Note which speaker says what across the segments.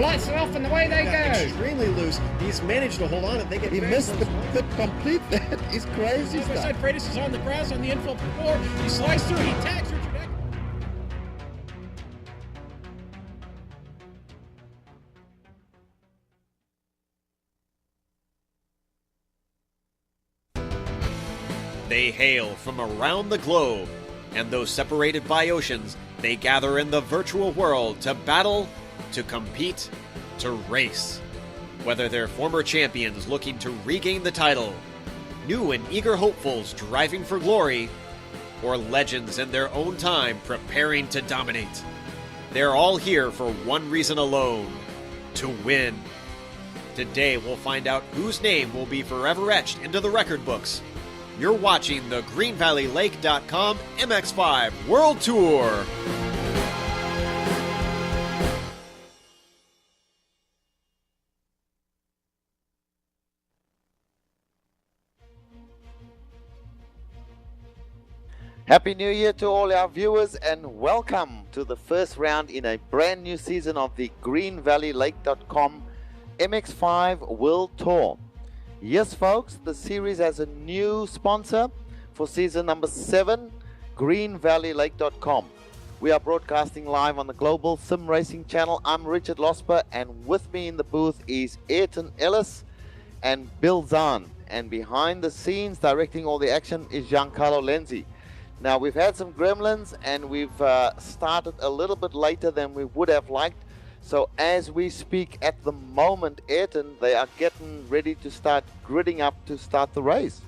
Speaker 1: lights are off and away they go.
Speaker 2: Extremely loose. He's managed to hold on.
Speaker 3: He missed the pit complete. That is crazy
Speaker 1: As I
Speaker 3: stuff.
Speaker 1: said, Freitas is on the grass on the infield floor. He slides through. He tags Richard Eckland.
Speaker 4: They hail from around the globe, and though separated by oceans, they gather in the virtual world to battle, to compete, to race. Whether they're former champions looking to regain the title, new and eager hopefuls driving for glory, or legends in their own time preparing to dominate, they're all here for one reason alone: to win. Today we'll find out whose name will be forever etched into the record books. You're watching the GreenValleyLake.com MX5 World Tour.
Speaker 3: Happy New Year to all our viewers and welcome to the first round in a brand new season of the GreenValleyLake.com MX5 World Tour. Yes folks, the series has a new sponsor for season number 7, GreenValleyLake.com. We are broadcasting live on the Global Sim Racing channel. I'm Richard Losper, and with me in the booth is Ayrton Ellis and Bill Zahn. And behind the scenes directing all the action is Giancarlo Lenzi. Now we've had some gremlins and we've started a little bit later than we would have liked. So as we speak at the moment, Ayrton, they are getting ready to start gridding up to start the race.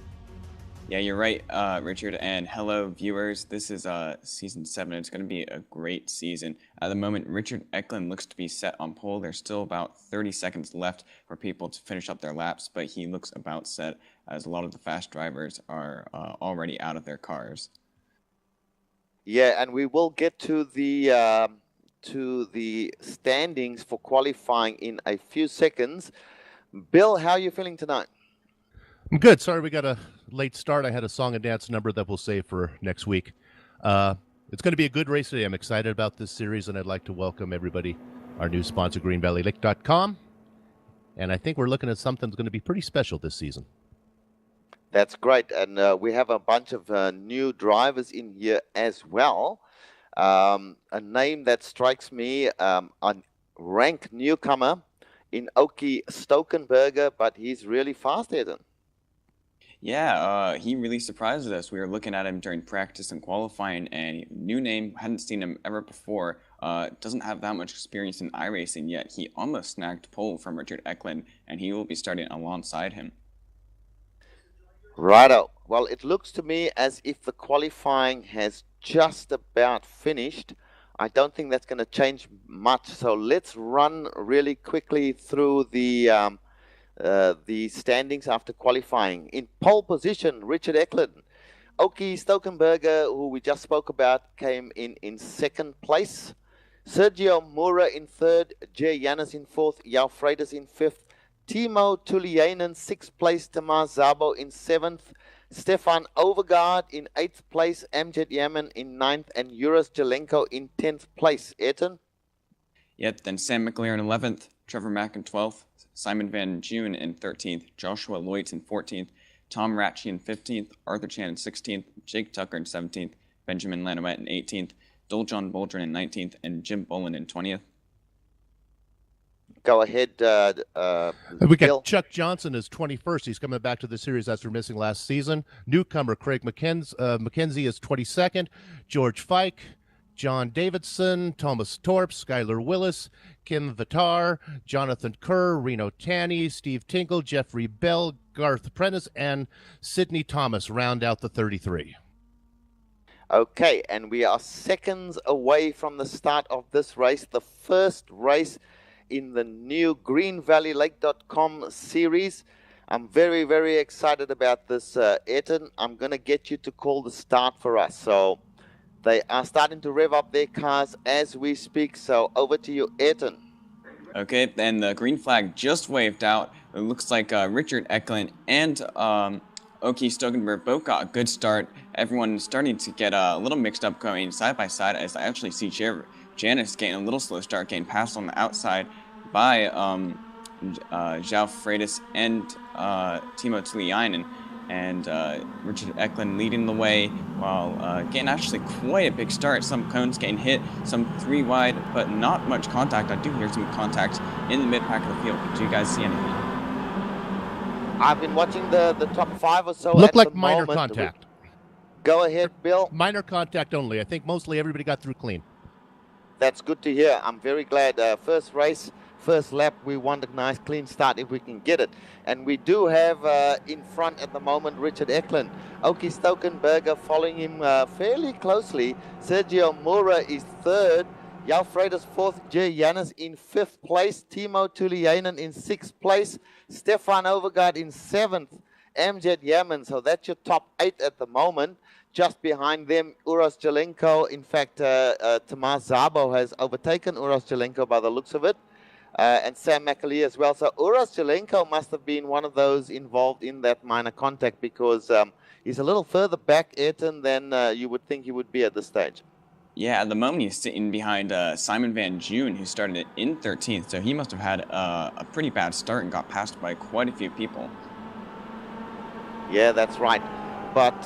Speaker 5: Yeah, you're right, Richard, and hello, viewers. This is Season 7. It's going to be a great season. At the moment, Richard Eckland looks to be set on pole. There's still about 30 seconds left for people to finish up their laps, but he looks about set as a lot of the fast drivers are already out of their cars.
Speaker 3: Yeah, and we will get to the standings for qualifying in a few seconds. Bill, how are you feeling tonight?
Speaker 6: I'm good. Sorry we got a late start. I had a song and dance number that we'll save for next week. It's going to be a good race today. I'm excited about this series, and I'd like to welcome everybody, our new sponsor, GreenValleyLake.com. And I think we're looking at something that's going to be pretty special this season.
Speaker 3: That's great. And we have a bunch of new drivers in here as well. A name that strikes me, a ranked newcomer in Oki Stokenberger, but he's really fast, Eden.
Speaker 5: Yeah, he really surprised us. We were looking at him during practice and qualifying, and new name, hadn't seen him ever before. Doesn't have that much experience in iRacing yet. He almost snagged pole from Richard Eckland, and he will be starting alongside him.
Speaker 3: Righto. Well, it looks to me as if the qualifying has just about finished. I don't think that's going to change much. So let's run really quickly through the standings after qualifying. In pole position, Richard Eckland. Oki Stokenberger, who we just spoke about, came in second place. Sergio Mura in third. Jay Yanis in fourth. Yao Freitas in fifth. Timo Tulianen, 6th place. Tamar Zabo in 7th. Stefan Overgaard in 8th place. Amjad Yaman in 9th. And Uros Jelenko in 10th place. Ayrton?
Speaker 5: Yep, then Sam McLaren in 11th. Trevor Mack in 12th. Simon Van June in 13th. Joshua Lloyds in 14th. Tom Ratchey in 15th. Arthur Chan in 16th. Jake Tucker in 17th. Benjamin Lanouette in 18th. Doljon Boldrin in 19th. And Jim Bolin in 20th.
Speaker 3: Go ahead,
Speaker 6: We got
Speaker 3: Bill.
Speaker 6: Chuck Johnson as 21st. He's coming back to the series after missing last season. Newcomer Craig McKenzie is 22nd. George Fike, John Davidson, Thomas Torp, Skylar Willis, Kim Vitar, Jonathan Kerr, Reno Tanny, Steve Tinkle, Jeffrey Bell, Garth Prentice, and Sidney Thomas round out the 33.
Speaker 3: Okay, and we are seconds away from the start of this race, the first race in the new GreenValleyLake.com series. I'm very, very excited about this, Ayrton. I'm going to get you to call the start for us. So they are starting to rev up their cars as we speak. So over to you, Ayrton.
Speaker 5: Okay, and the green flag just waved out. It looks like Richard Eckland and Oki Stokenberg both got a good start. Everyone's starting to get a little mixed up going side by side as I actually see Janice getting a little slow start, getting passed on the outside. by Zhao Freitas and Timo Tuliainen. And Richard Eklund leading the way while getting actually quite a big start. Some cones getting hit, some 3 wide, but not much contact. I do hear some contact in the mid-pack of the field. Do you guys see anything?
Speaker 3: I've been watching the top 5 or so.
Speaker 6: Looked
Speaker 3: at
Speaker 6: like
Speaker 3: the
Speaker 6: minor
Speaker 3: moment.
Speaker 6: contact.
Speaker 3: Go ahead, Bill.
Speaker 6: Minor contact only. I think mostly everybody got through clean.
Speaker 3: That's good to hear. I'm very glad. First race, first lap, we want a nice clean start if we can get it. And we do have in front at the moment Richard Eklund. Oki Stokenberger following him fairly closely. Sergio Mura is 3rd. Jao Freitas 4th. Jay Jannes in 5th place. Timo Tuliainen in 6th place. Stefan Overgaard in 7th. Amjad Yaman. So that's your top 8 at the moment. Just behind them, Uros Jelenko. In fact, Tomas Szabo has overtaken Uros Jelenko by the looks of it. And Sam McAlee as well. So Uros Jelenko must have been one of those involved in that minor contact because he's a little further back, Ayrton, than you would think he would be at this stage.
Speaker 5: Yeah, at the moment he's sitting behind Simon Van June, who started in 13th. So he must have had a pretty bad start and got passed by quite a few people.
Speaker 3: Yeah, that's right. But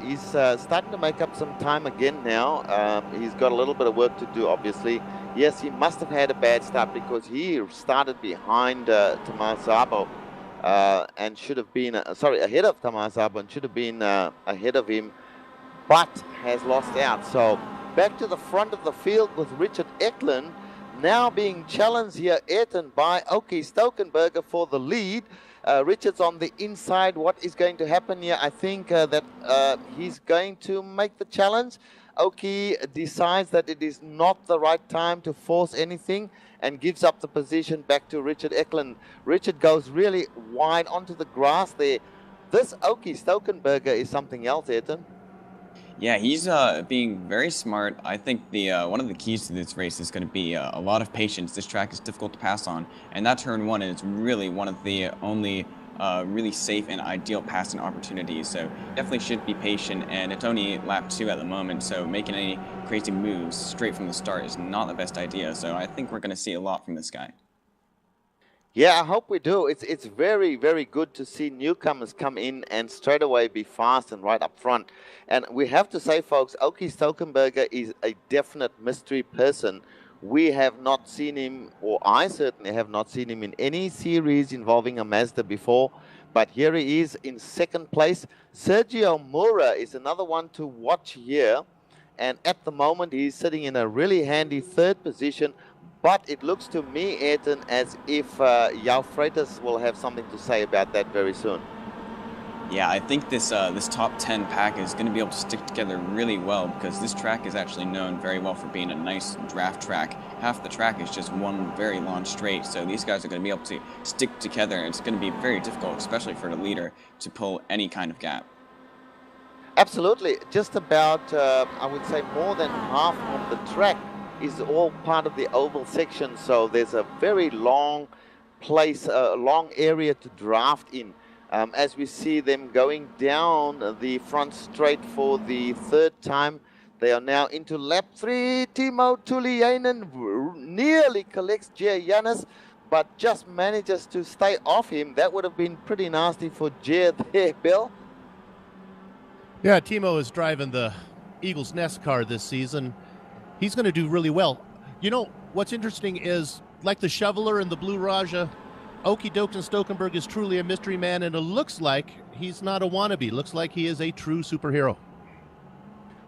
Speaker 3: he's starting to make up some time again now. He's got a little bit of work to do, obviously. Yes, he must have had a bad start because he started behind Tomas Szabo and should have been, ahead of Tomas Szabo and should have been ahead of him, but has lost out. So back to the front of the field with Richard Eklund now being challenged here, Ayrton, by Oki Stokenberger for the lead. Richard's on the inside. What is going to happen here? I think that he's going to make the challenge. Oki decides that it is not the right time to force anything and gives up the position back to Richard Eklund. Richard goes really wide onto the grass there. This Oki Stokenberger is something else, Ayrton.
Speaker 5: Yeah, he's being very smart. I think the one of the keys to this race is going to be a lot of patience. This track is difficult to pass on, and that turn 1 is really one of the only really safe and ideal passing opportunities. So definitely should be patient, and it's only lap 2 at the moment, so making any crazy moves straight from the start is not the best idea. So I think we're going to see a lot from this guy.
Speaker 3: Yeah, I hope we do. It's very, very good to see newcomers come in and straight away be fast and right up front. And we have to say, folks, Oki Stokenberger is a definite mystery person. We have not seen him, or I certainly have not seen him in any series involving a Mazda before. But here he is in 2nd place. Sergio Mura is another one to watch here. And at the moment, he's sitting in a really handy 3rd position. But it looks to me, Ayrton, as if Jao Freitas will have something to say about that very soon.
Speaker 5: Yeah, I think this this top 10 pack is going to be able to stick together really well because this track is actually known very well for being a nice draft track. Half the track is just one very long straight, so these guys are going to be able to stick together. It's going to be very difficult, especially for the leader, to pull any kind of gap.
Speaker 3: Absolutely. Just about, I would say, more than half of the track is all part of the oval section, so there's a very long place, long area to draft in. As we see them going down the front straight for the 3rd time, they are now into lap 3. Timo Tuliainen nearly collects Jay Jannes, but just manages to stay off him. That would have been pretty nasty for Jay there, Bill.
Speaker 6: Yeah, Timo is driving the Eagles Nest car this season. He's going to do really well. You know, what's interesting is, like the Shoveler and the Blue Raja, Oki Stokenberg is truly a mystery man, and it looks like he's not a wannabe. Looks like he is a true superhero.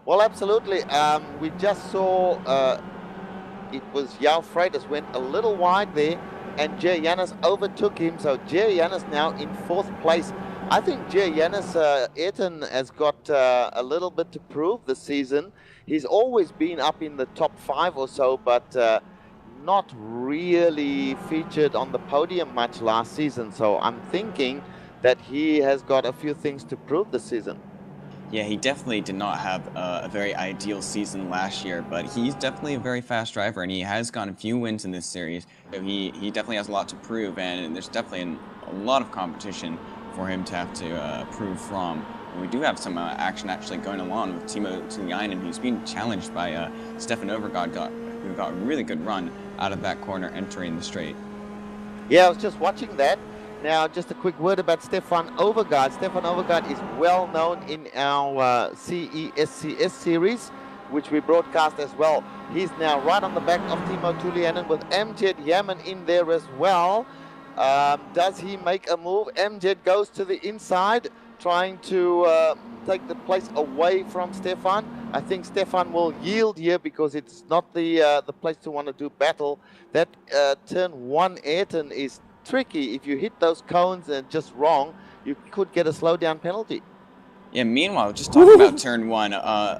Speaker 3: Well, absolutely. We just saw it was Jao Freitas went a little wide there, and Jay Jannes overtook him. So Jay Jannes now in 4th place. I think Jay Jannes, Ayrton, has got a little bit to prove this season. He's always been up in the top 5 or so, but not really featured on the podium much last season. So I'm thinking that he has got a few things to prove this season.
Speaker 5: Yeah, he definitely did not have a very ideal season last year, but he's definitely a very fast driver, and he has gotten a few wins in this series. So he definitely has a lot to prove, and there's definitely a lot of competition for him to have to prove from. And we do have some action actually going along with Timo Tuliainen, who's being challenged by Stefan Overgaard, who got a really good run out of that corner entering the straight.
Speaker 3: Yeah, I was just watching that. Now, just a quick word about Stefan Overgaard. Stefan Overgaard is well known in our CESCS series, which we broadcast as well. He's now right on the back of Timo Tulianen with Amjad Yaman in there as well. Does he make a move? Amjad goes to the inside, trying to take the place away from Stefan. I think Stefan will yield here because it's not the place to want to do battle. That turn 1 Ayrton is tricky. If you hit those cones and just wrong, you could get a slowdown penalty.
Speaker 5: Yeah, meanwhile, just talking about turn 1,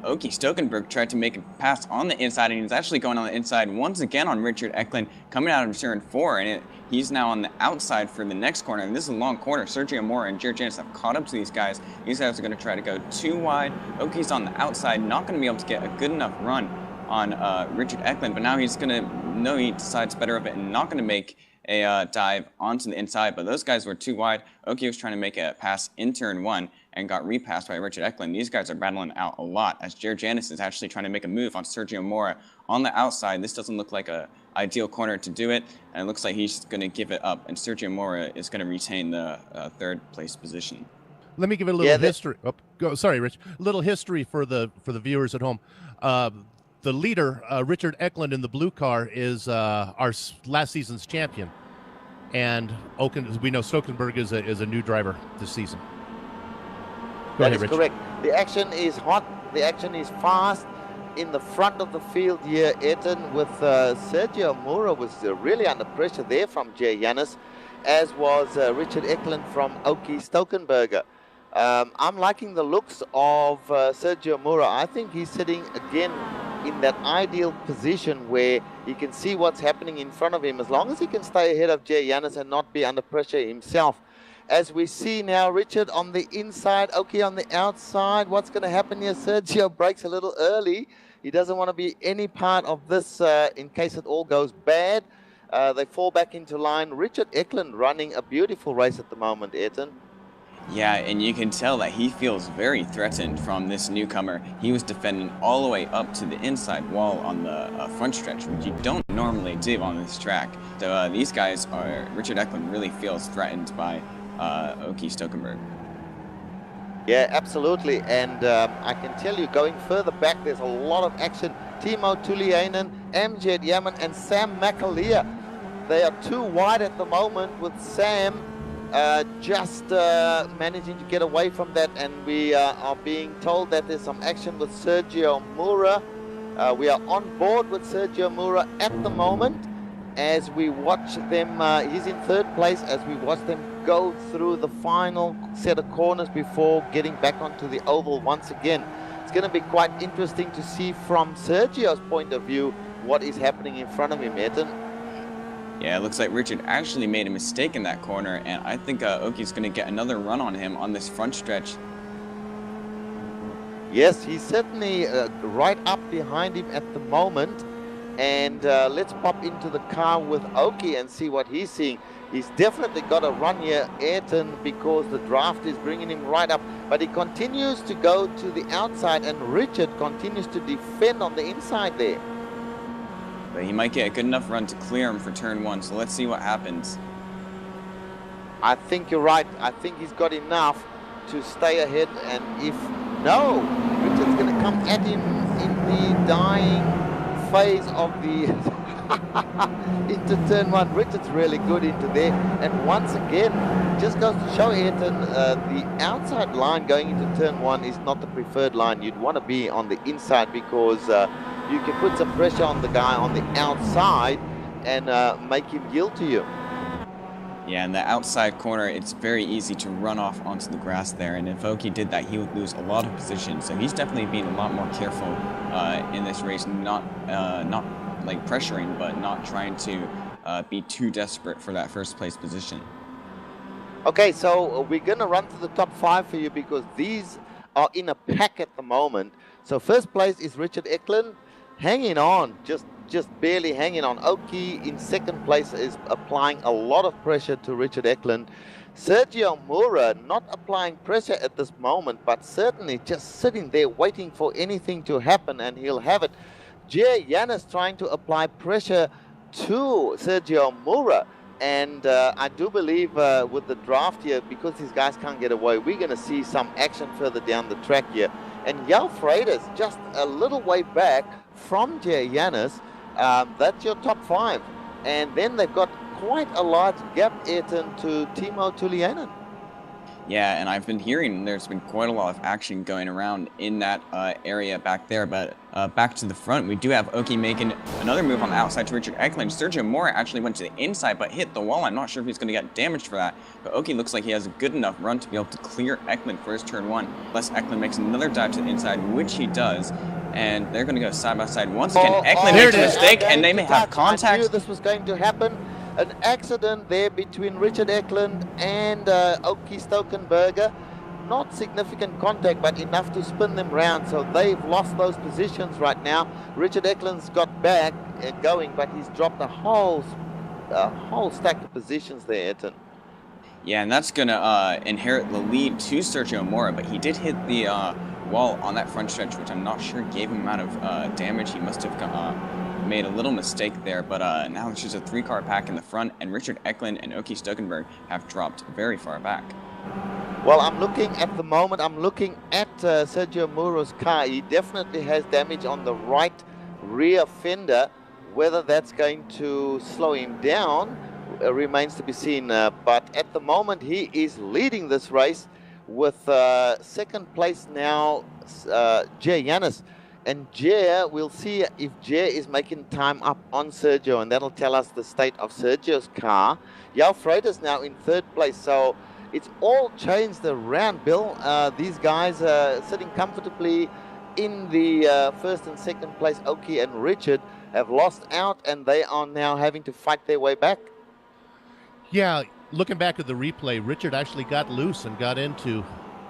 Speaker 5: Oki Stokenberg tried to make a pass on the inside, and he's actually going on the inside once again on Richard Eklund coming out of turn 4, and he's now on the outside for the next corner, and this is a long corner. Sergio Mora and Jared Janis have caught up to these guys. These guys are going to try to go too wide. Oki's on the outside, not going to be able to get a good enough run on Richard Eklund, but now he's going to know he decides better of it and not going to make a dive onto the inside, but those guys were too wide. Oki was trying to make a pass in turn 1 and got repassed by Richard Eklund. These guys are battling out a lot as Jared Janis is actually trying to make a move on Sergio Mora on the outside. This doesn't look like a ideal corner to do it, and it looks like he's going to give it up, and Sergio Mora is going to retain the third place position.
Speaker 6: Let me give it a little history. Sorry, Rich. A little history for the viewers at home. The leader, Richard Eklund in the blue car, is our last season's champion. And we know Stokenberg is a new driver this season.
Speaker 3: That is correct. The action is hot. The action is fast. In the front of the field here, Ayrton, with Sergio Mora was really under pressure there from Jay Yanis, as was Richard Eklund from Oki Stokenberger. I'm liking the looks of Sergio Mora. I think he's sitting again in that ideal position where he can see what's happening in front of him, as long as he can stay ahead of Jay Yanis and not be under pressure himself. As we see now, Richard on the inside, Oki on the outside. What's going to happen here? Sergio breaks a little early. He doesn't want to be any part of this in case it all goes bad. They fall back into line. Richard Eklund running a beautiful race at the moment, Ayrton.
Speaker 5: Yeah, and you can tell that he feels very threatened from this newcomer. He was defending all the way up to the inside wall on the front stretch, which you don't normally do on this track. So these guys Richard Eklund really feels threatened by Oki Stokenberg.
Speaker 3: Yeah, absolutely. And I can tell you, going further back, there's a lot of action. Timo Tulianen, Amjad Yaman, and Sam McAleer. They are too wide at the moment, with Sam just managing to get away from that, and we are being told that there's some action with Sergio Mora. We are on board with Sergio Mora at the moment as we watch them. He's in third place as we watch them go through the final set of corners before getting back onto the oval once again. It's going to be quite interesting to see from Sergio's point of view what is happening in front of him, Ayrton.
Speaker 5: Yeah, it looks like Richard actually made a mistake in that corner, and I think Oki's going to get another run on him on this front stretch.
Speaker 3: Yes, he's certainly right up behind him at the moment. And let's pop into the car with Oki and see what he's seeing. He's definitely got a run here, Ayrton, because the draft is bringing him right up. But he continues to go to the outside, and Richard continues to defend on the inside there.
Speaker 5: But he might get a good enough run to clear him for turn 1, so let's see what happens.
Speaker 3: I think you're right. I think he's got enough to stay ahead, and if no, Richard's going to come at him in the dying phase of the into turn 1. Richard's really good into there, and once again, just goes to show Ayrton the outside line going into turn 1 is not the preferred line. You'd want to be on the inside because you can put some pressure on the guy on the outside and make him yield to you.
Speaker 5: Yeah, in the outside corner, it's very easy to run off onto the grass there, and if Oki did that, he would lose a lot of position. So he's definitely being a lot more careful in this race, not like pressuring, but not trying to be too desperate for that first place position.
Speaker 3: Okay, so we're going to run to the top 5 for you because these are in a pack at the moment. So first place is Richard Eklund, hanging on, just barely hanging on. Oki in second place is applying a lot of pressure to Richard Eklund. Sergio Mora not applying pressure at this moment, but certainly just sitting there waiting for anything to happen, and he'll have it. Jay Yanis trying to apply pressure to Sergio Mura. And I do believe with the draft here, because these guys can't get away, we're going to see some action further down the track here. And Yao Freitas just a little way back from Jay Yanis. That's your top 5. And then they've got quite a large gap, Ayrton, to Timo Tulianen.
Speaker 5: Yeah, and I've been hearing there's been quite a lot of action going around in that area back there. But back to the front, we do have Oki making another move on the outside to Richard Eklund. Sergio Mora actually went to the inside but hit the wall. I'm not sure if he's going to get damaged for that. But Oki looks like he has a good enough run to be able to clear Eklund for his turn 1. Unless Eklund makes another dive to the inside, which he does. And they're going to go side by side once again. Eklund makes a mistake, and they may have contact.
Speaker 3: I knew this was going to happen. An accident there between Richard Eklund and Oki Stokenberger. Not significant contact, but enough to spin them round. So they've lost those positions right now. Richard Eklund's got back and going, but he's dropped a whole stack of positions there, Ayrton.
Speaker 5: Yeah, and that's going to inherit the lead to Sergio Mora, but he did hit the wall on that front stretch, which I'm not sure gave him amount of damage. He must have made a little mistake there, but now it's just a 3-car pack in the front, and Richard Eklund and Oki Stokenberg have dropped very far back.
Speaker 3: Well, I'm looking at Sergio Mura's car. He definitely has damage on the right rear fender. Whether that's going to slow him down remains to be seen, but at the moment he is leading this race with second place now, Jay Yanis. And Jay, we'll see if Jay is making time up on Sergio, and that'll tell us the state of Sergio's car. Yao Freitas now in third place, so it's all changed around, Bill. These guys are sitting comfortably in the first and second place. Oki and Richard have lost out, and they are now having to fight their way back.
Speaker 6: Yeah, looking back at the replay, Richard actually got loose and got into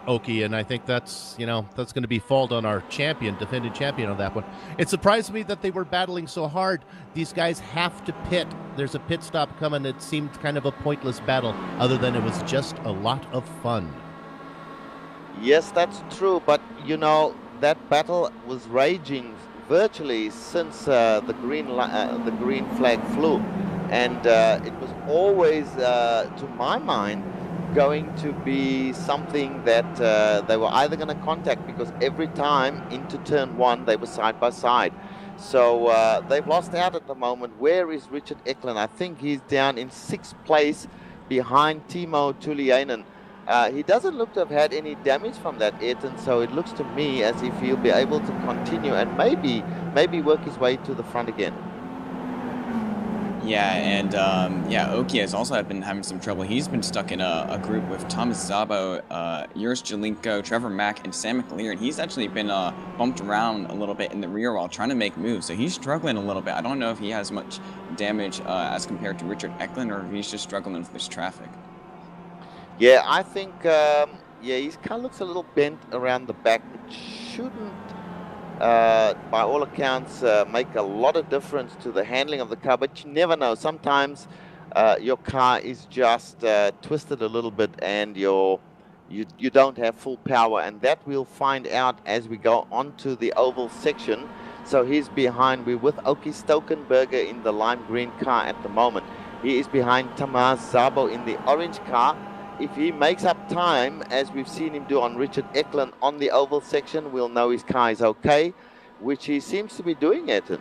Speaker 6: Oki, and I think that's going to be fault on our defending champion on that one. It surprised me that they were battling so hard. These guys have to pit. There's a pit stop coming. It seemed kind of a pointless battle, other than it was just a lot of fun.
Speaker 3: Yes, that's true, but that battle was raging virtually since the green flag flew, and it was always, to my mind, going to be something that they were either going to contact, because every time into turn 1 they were side by side. So they've lost out at the moment. Where is Richard Eklund? I think he's down in 6th place behind Timo Tulianen. He doesn't look to have had any damage from that, Ayrton, so it looks to me as if he'll be able to continue and maybe work his way to the front again.
Speaker 5: Yeah, and Oki has also been having some trouble. He's been stuck in a group with Thomas Szabo, Juris Jelinko, Trevor Mack, and Sam McAleer, and he's actually been bumped around a little bit in the rear while trying to make moves, so he's struggling a little bit. I don't know if he has much damage as compared to Richard Eklund, or if he's just struggling with this traffic.
Speaker 3: Yeah, I think, his car looks a little bent around the back. It shouldn't, by all accounts, make a lot of difference to the handling of the car, but you never know. Sometimes your car is just twisted a little bit, and you don't have full power, and that we'll find out as we go onto the oval section. So he's behind. We're with Oki Stokenberger in the lime green car at the moment. He is behind Thomas Szabo in the orange car. If he makes up time, as we've seen him do on Richard Eklund on the oval section, we'll know his car is okay, which he seems to be doing, Ayrton.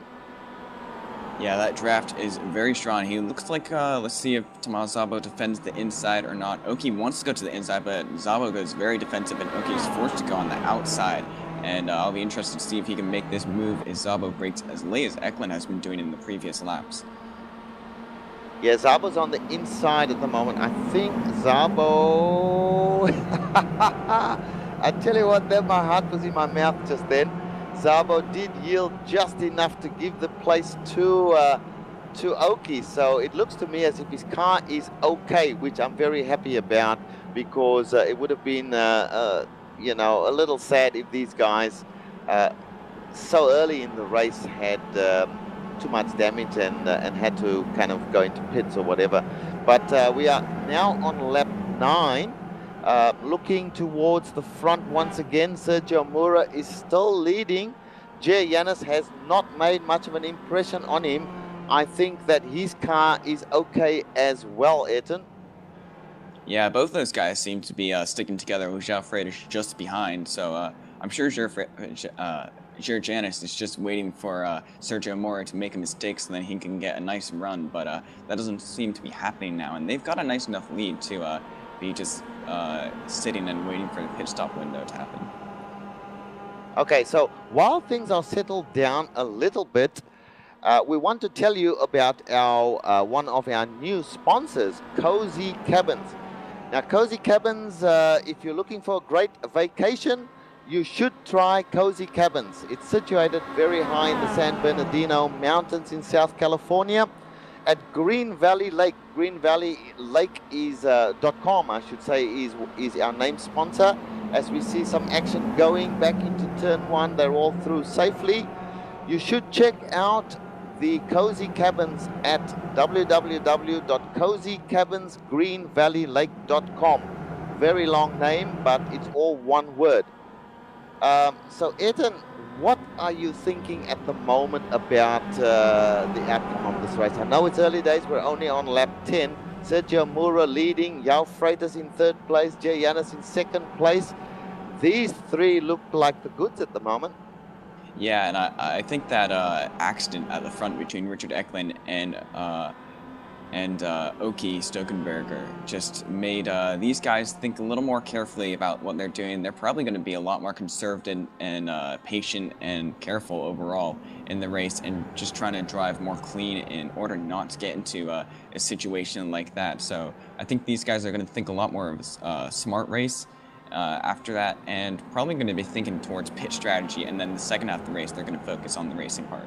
Speaker 5: Yeah, that draft is very strong. He looks like, let's see if Thomas Szabo defends the inside or not. Oki wants to go to the inside, but Szabo goes very defensive, and Oki is forced to go on the outside. And I'll be interested to see if he can make this move if Szabo breaks as late as Eklund has been doing in the previous laps.
Speaker 3: Yeah, Szabo's on the inside at the moment. I think Szabo... I tell you what, then my heart was in my mouth just then. Szabo did yield just enough to give the place to Oki. So it looks to me as if his car is okay, which I'm very happy about, because it would have been, a little sad if these guys so early in the race had too much damage and had to kind of go into pits or whatever. But we are now on lap 9, looking towards the front once again. Sergio Mura is still leading. Jay Yanis has not made much of an impression on him. I think that his car is okay as well, Ayrton.
Speaker 5: Yeah, both those guys seem to be sticking together with João Freitas just behind. So I'm sure Janis is just waiting for Sergio Mora to make a mistake so then he can get a nice run. But that doesn't seem to be happening now. And they've got a nice enough lead to be just sitting and waiting for the pit stop window to happen.
Speaker 3: Okay, so while things are settled down a little bit, we want to tell you about our one of our new sponsors, Cozy Cabins. Now, Cozy Cabins, if you're looking for a great vacation, you should try Cozy Cabins. It's situated very high in the San Bernardino Mountains in South California at Green Valley Lake. Green Valley Lake is .com, I should say, is our name sponsor. As we see some action going back into turn one, they're all through safely. You should check out the Cozy Cabins at www.cozycabinsgreenvalleylake.com. Very long name, but it's all one word. So Ayrton, what are you thinking at the moment about the outcome of this race? I know it's early days, we're only on lap 10. Sergio Mora leading, João Freitas in third place, Jay Yanis in second place. These three look like the goods at the moment.
Speaker 5: Yeah, and I think that accident at the front between Richard Ecklund and Oki Stokenberger just made these guys think a little more carefully about what they're doing. They're probably going to be a lot more conserved and patient and careful overall in the race, and just trying to drive more clean in order not to get into a situation like that. So I think these guys are going to think a lot more of a smart race after that, and probably going to be thinking towards pit strategy, and then the second half of the race they're going to focus on the racing part.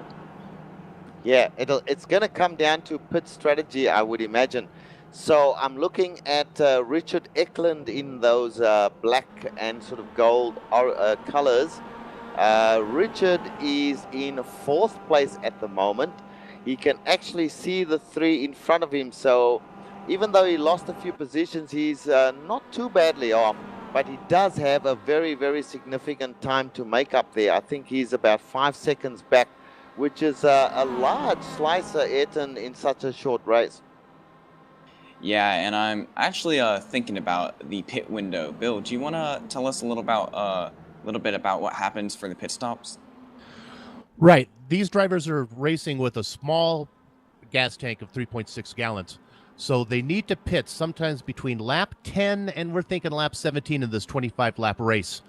Speaker 3: Yeah, it's going to come down to pit strategy, I would imagine. So I'm looking at Richard Ecklund in those black and sort of gold colors. Richard is in fourth place at the moment. He can actually see the three in front of him, so even though he lost a few positions, he's not too badly off. But he does have a very, very significant time to make up there. I think he's about 5 seconds back, which is a large slicer, Ayrton, in such a short race.
Speaker 5: Yeah, and I'm actually thinking about the pit window. Bill, do you want to tell us a little bit about what happens for the pit stops?
Speaker 6: Right. These drivers are racing with a small gas tank of 3.6 gallons. So they need to pit sometimes between lap 10 and we're thinking lap 17 in this 25-lap race.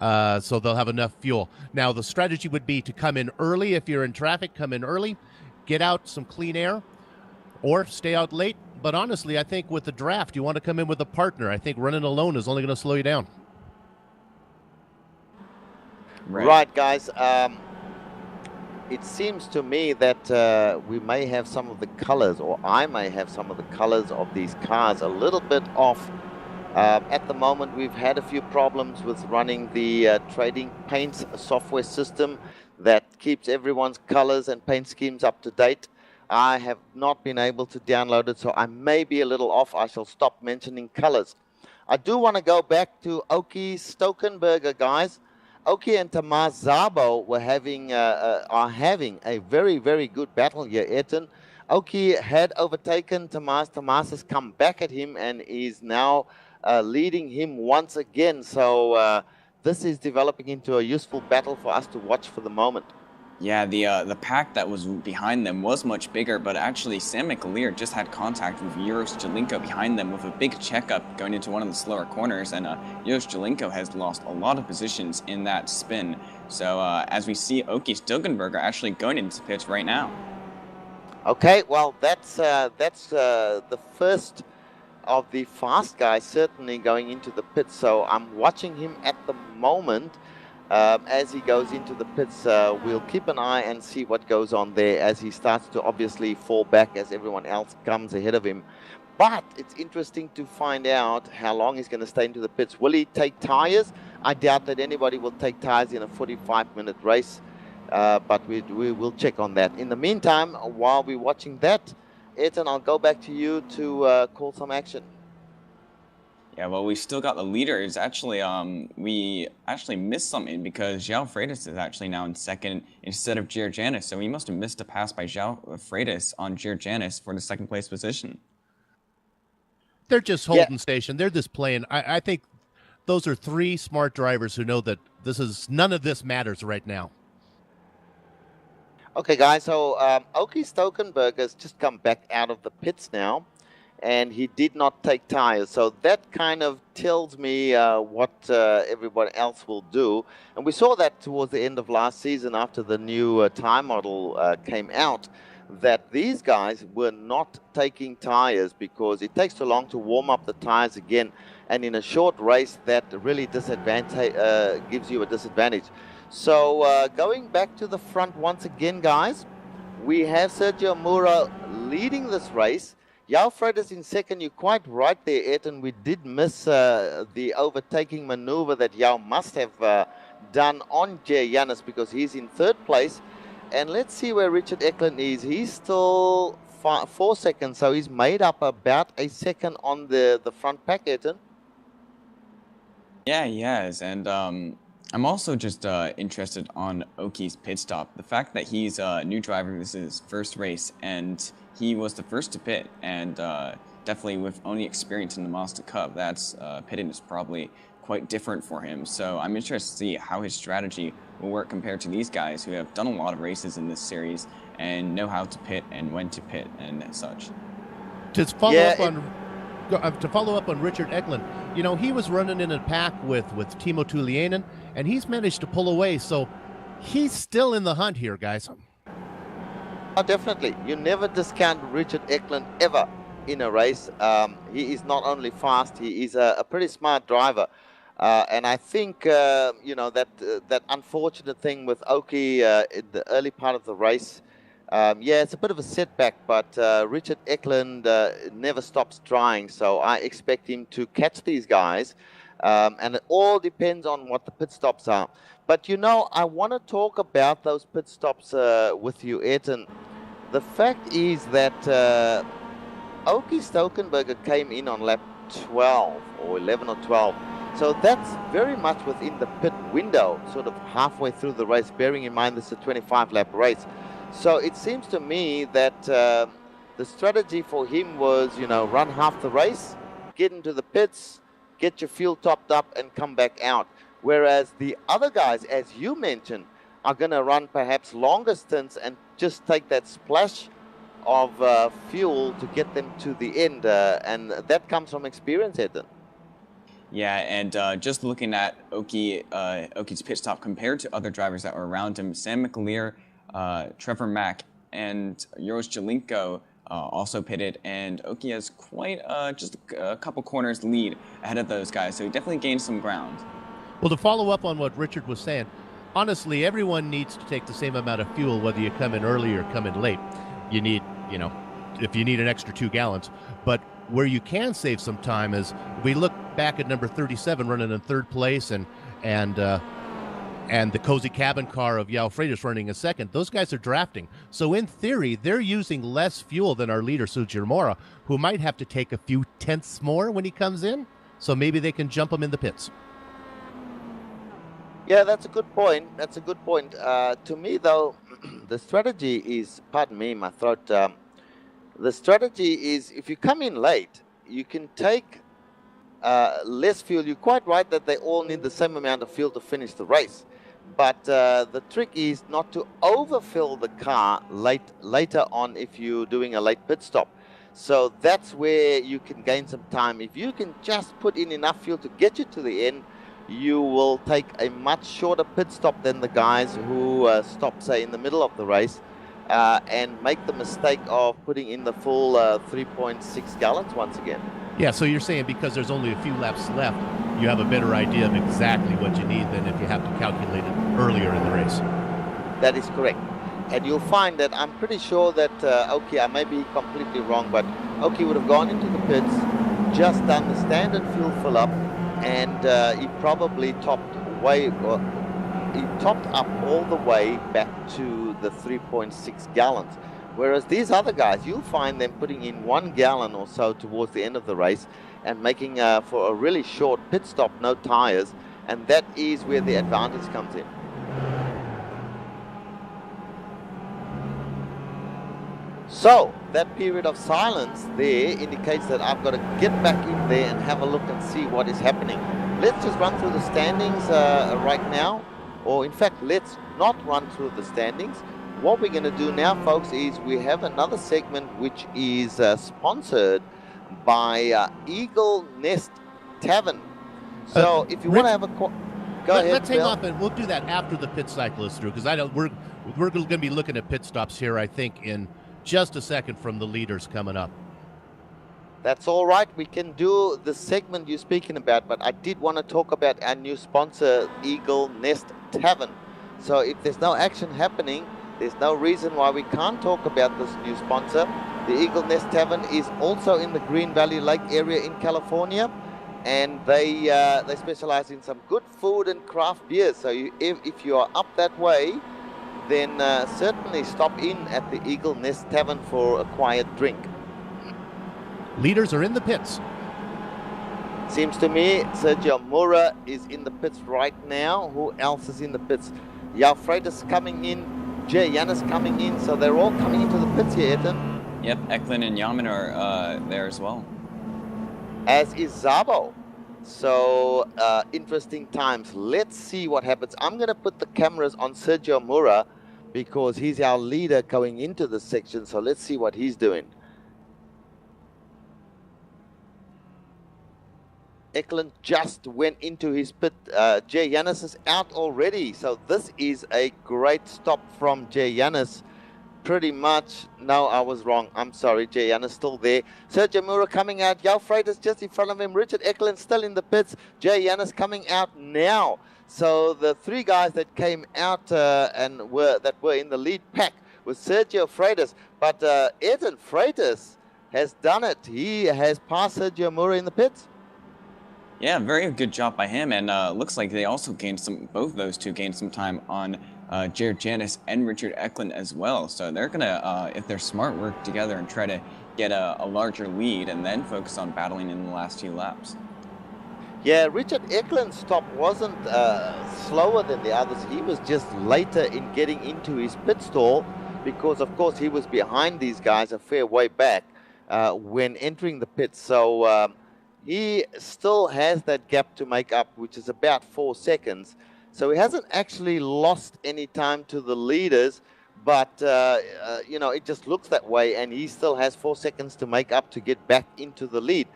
Speaker 6: So they'll have enough fuel. Now, the strategy would be to come in early. If you're in traffic, come in early, get out some clean air, or stay out late. But honestly, I think with the draft, you want to come in with a partner. I think running alone is only going to slow you down.
Speaker 3: Right, guys. It seems to me that we may have some of the colors, or I may have some of the colors of these cars a little bit off. At the moment, we've had a few problems with running the trading paints software system that keeps everyone's colors and paint schemes up to date. I have not been able to download it, so I may be a little off. I shall stop mentioning colors. I do want to go back to Oki Stokenberger, guys. Oki and Tamás Szabo are having a very, very good battle here, Ayrton. Oki had overtaken Tamás. Tamás has come back at him and is now leading him once again. So this is developing into a useful battle for us to watch for the moment.
Speaker 5: Yeah, the pack that was behind them was much bigger, but actually Sam McAleer just had contact with Uros Jelinko behind them with a big checkup going into one of the slower corners, and Uros Jelinko has lost a lot of positions in that spin. So as we see Oki Stokenberger actually going into pits right now.
Speaker 3: Okay, well that's the first of the fast guys certainly going into the pits. So I'm watching him at the moment. As he goes into the pits, we'll keep an eye and see what goes on there as he starts to obviously fall back as everyone else comes ahead of him. But it's interesting to find out how long he's going to stay into the pits. Will he take tires? I doubt that anybody will take tires in a 45-minute race, but we will check on that. In the meantime, while we're watching that, Ayrton, I'll go back to you to call some action.
Speaker 5: Yeah, well, we still got the leader. It's actually, we actually missed something because João Freitas is actually now in second instead of Giorgianis. So we must have missed a pass by João Freitas on Giorgianis for the second place position.
Speaker 6: They're just holding station. They're just playing. I think those are three smart drivers who know that none of this matters right now.
Speaker 3: Okay, guys, so Oki Stokenberg has just come back out of the pits now, and he did not take tires. So that kind of tells me what everyone else will do. And we saw that towards the end of last season after the new tire model came out, that these guys were not taking tires because it takes too long to warm up the tires again. And in a short race, that really gives you a disadvantage. So going back to the front once again, guys, we have Sergio Mura leading this race. João Freitas in second. You're quite right there, Ayrton. We did miss the overtaking maneuver that João must have done on Giannis because he's in third place. And let's see where Richard Eklund is. He's still 4 seconds, so he's made up about a second on the front pack, Ayrton.
Speaker 5: Yeah, he has. And I'm also just interested on Oki's pit stop. The fact that he's a new driver, this is his first race, and he was the first to pit. And definitely with only experience in the Mazda Cup, that's pitting is probably quite different for him. So I'm interested to see how his strategy will work compared to these guys who have done a lot of races in this series and know how to pit and when to pit and such.
Speaker 6: To follow up on Richard Eklund, you know, he was running in a pack with Timo Tuliainen, and he's managed to pull away. So he's still in the hunt here, guys.
Speaker 3: Oh, definitely. You never discount Richard Eklund ever in a race. He is not only fast, he is a pretty smart driver. And I think, you know, that unfortunate thing with Oki in the early part of the race, yeah, it's a bit of a setback, but Richard Eklund never stops trying, so I expect him to catch these guys, and it all depends on what the pit stops are. But, you know, I want to talk about those pit stops with you, Ayrton. The fact is that Oki Stokenberger came in on lap 12 or 11 or 12. So that's very much within the pit window, sort of halfway through the race, bearing in mind this is a 25-lap race. So it seems to me that the strategy for him was, you know, run half the race, get into the pits, get your fuel topped up, and come back out. Whereas the other guys, as you mentioned, are going to run perhaps longer stints and just take that splash of fuel to get them to the end. And that comes from experience, Ayrton.
Speaker 5: Yeah, and just looking at Oki's pit stop compared to other drivers that were around him, Sam McAleer, Trevor Mack, and Joris Jelinko also pitted, and Oki has quite just a couple corners lead ahead of those guys, so he definitely gained some ground.
Speaker 6: Well, to follow up on what Richard was saying, honestly, everyone needs to take the same amount of fuel, whether you come in early or come in late. You need, you know, if you need an extra 2 gallons, but where you can save some time is we look back at number 37 running in third place and the cozy cabin car of João Freitas running in second. Those guys are drafting. So in theory, they're using less fuel than our leader, Sergio Mura, who might have to take a few tenths more when he comes in. So maybe they can jump him in the pits.
Speaker 3: Yeah, that's a good point. That's a good point. To me, though, the strategy is, pardon me, my throat, the strategy is if you come in late, you can take less fuel. You're quite right that they all need the same amount of fuel to finish the race. But the trick is not to overfill the car later on if you're doing a late pit stop. So that's where you can gain some time. If you can just put in enough fuel to get you to the end, you will take a much shorter pit stop than the guys who stop, say, in the middle of the race. And make the mistake of putting in the full 3.6 gallons once again.
Speaker 6: Yeah, so you're saying because there's only a few laps left, you have a better idea of exactly what you need than if you have to calculate it earlier in the race.
Speaker 3: That is correct. And you'll find that I'm pretty sure that Oki, I may be completely wrong, but Oki would have gone into the pits, just done the standard fuel fill up, and he probably topped up all the way back to the 3.6 gallons. Whereas these other guys, you'll find them putting in 1 gallon or so towards the end of the race and making for a really short pit stop, no tires, and that is where the advantage comes in. So that period of silence there indicates that I've got to get back in there and have a look and see what is happening. Let's just run through the standings right now, or in fact, let's not run through the standings. What we're going to do now, folks, is we have another segment which is sponsored by Eagle Nest Tavern. So if you want to have a go ahead.
Speaker 6: Let's hang off, and we'll do that after the pit cycle is through, because I know we're going to be looking at pit stops here, I think, in just a second from the leaders coming up.
Speaker 3: That's all right. We can do the segment you're speaking about, but I did want to talk about our new sponsor, Eagle Nest Tavern. So if there's no action happening, there's no reason why we can't talk about this new sponsor. The Eagle Nest Tavern is also in the Green Valley Lake area in California, and they specialize in some good food and craft beers. So if you are up that way, then certainly stop in at the Eagle Nest Tavern for a quiet drink.
Speaker 6: Leaders are in the pits.
Speaker 3: Seems to me Sergio Mura is in the pits right now. Who else is in the pits? Yao Freitas coming in, Jay Yanis coming in, so they're all coming into the pits here, Ethan.
Speaker 5: Yep, Eklund and Yaman are there as well.
Speaker 3: As is Zabo. So interesting times. Let's see what happens. I'm going to put the cameras on Sergio Mura because he's our leader going into this section. So let's see what he's doing. Eklund just went into his pit. Jay Yanis is out already. So this is a great stop from Jay Yanis. Pretty much. No, I was wrong. I'm sorry. Jay Yanis still there. Sergio Mura coming out. Yao Freitas just in front of him. Richard Eklund still in the pits. Jay Yanis coming out now. So the 3 guys that came out and were in the lead pack was Sergio Freitas. But Eden Freitas has done it. He has passed Sergio Mura in the pits.
Speaker 5: Yeah, very good job by him, and looks like they also gained both those two gained some time on Jared Janis and Richard Eklund as well. So they're gonna, if they're smart, work together and try to get a larger lead and then focus on battling in the last few laps.
Speaker 3: Yeah, Richard Eklund's stop wasn't slower than the others. He was just later in getting into his pit stall because, of course, he was behind these guys a fair way back when entering the pit. So he still has that gap to make up, which is about 4 seconds. So he hasn't actually lost any time to the leaders, but, you know, it just looks that way, and he still has 4 seconds to make up to get back into the lead.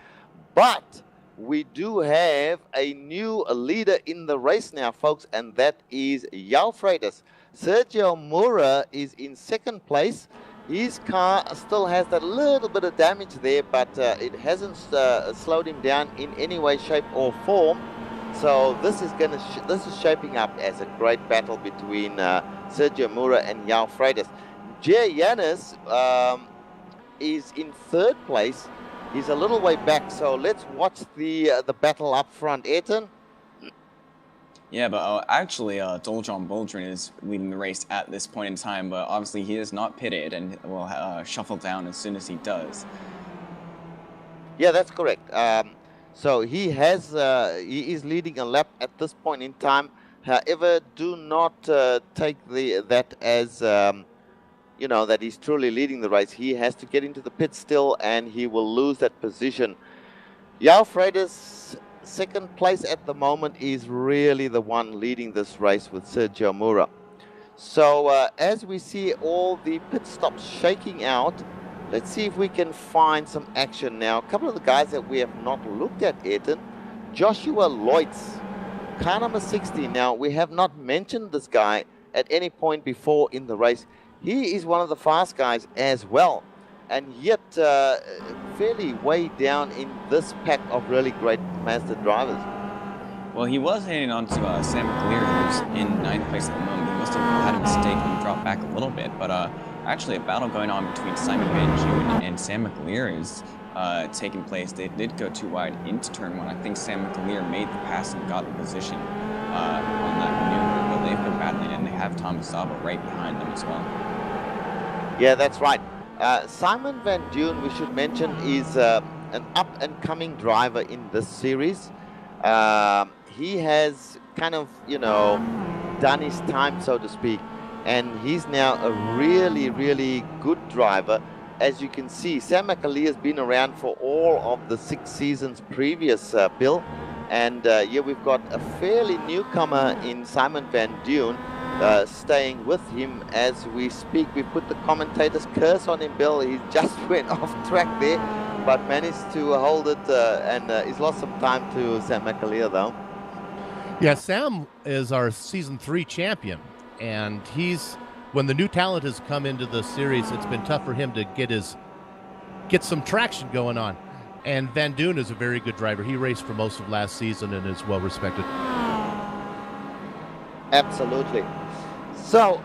Speaker 3: But we do have a new leader in the race now, folks, and that is Yao Freitas. Sergio Mura is in 2nd place. His car still has that little bit of damage there, but it hasn't slowed him down in any way, shape, or form. So this is shaping up as a great battle between Sergio Mura and Yao Freitas. Jay Yanis is in 3rd place. He's a little way back, so let's watch the battle up front. Ayrton?
Speaker 5: Yeah, but actually, Doljon Boldrin is leading the race at this point in time, but obviously he is not pitted and will shuffle down as soon as he does.
Speaker 3: Yeah, that's correct. So he is leading a lap at this point in time. However, do not take that as you know, that he's truly leading the race. He has to get into the pit still, and he will lose that position. Yao Freitas, 2nd place at the moment, is really the one leading this race with Sergio Mura. So as we see all the pit stops shaking out, let's see if we can find some action now. A couple of the guys that we have not looked at, Ayrton. Joshua Leutz, car number 60. Now, we have not mentioned this guy at any point before in the race. He is one of the fast guys as well, and yet fairly way down in this pack of really great Mazda drivers.
Speaker 5: Well, he was hanging on to Sam McLear, who's in 9th place at the moment. He must have had a mistake and dropped back a little bit, but actually a battle going on between Simon Van June and Sam McLear is taking place. They did go too wide into turn 1. I think Sam McLear made the pass and got the position on that maneuver, but they've been battling, and they have Thomas Zaba right behind them as well.
Speaker 3: Yeah, that's right. Simon Van Duyn, we should mention, is an up-and-coming driver in this series. He has kind of, done his time, so to speak, and he's now a really, really good driver. As you can see, Sam McAleer has been around for all of the 6 seasons previous, Bill. And yeah, we've got a fairly newcomer in Simon Van Duyn staying with him as we speak. We put the commentator's curse on him, Bill. He just went off track there, but managed to hold it, and he's lost some time to Sam McAleer, though.
Speaker 6: Yeah, Sam is our Season 3 champion, and when the new talent has come into the series, it's been tough for him to get some traction going on. And Van Duyn is a very good driver. He raced for most of last season and is well respected.
Speaker 3: Absolutely. So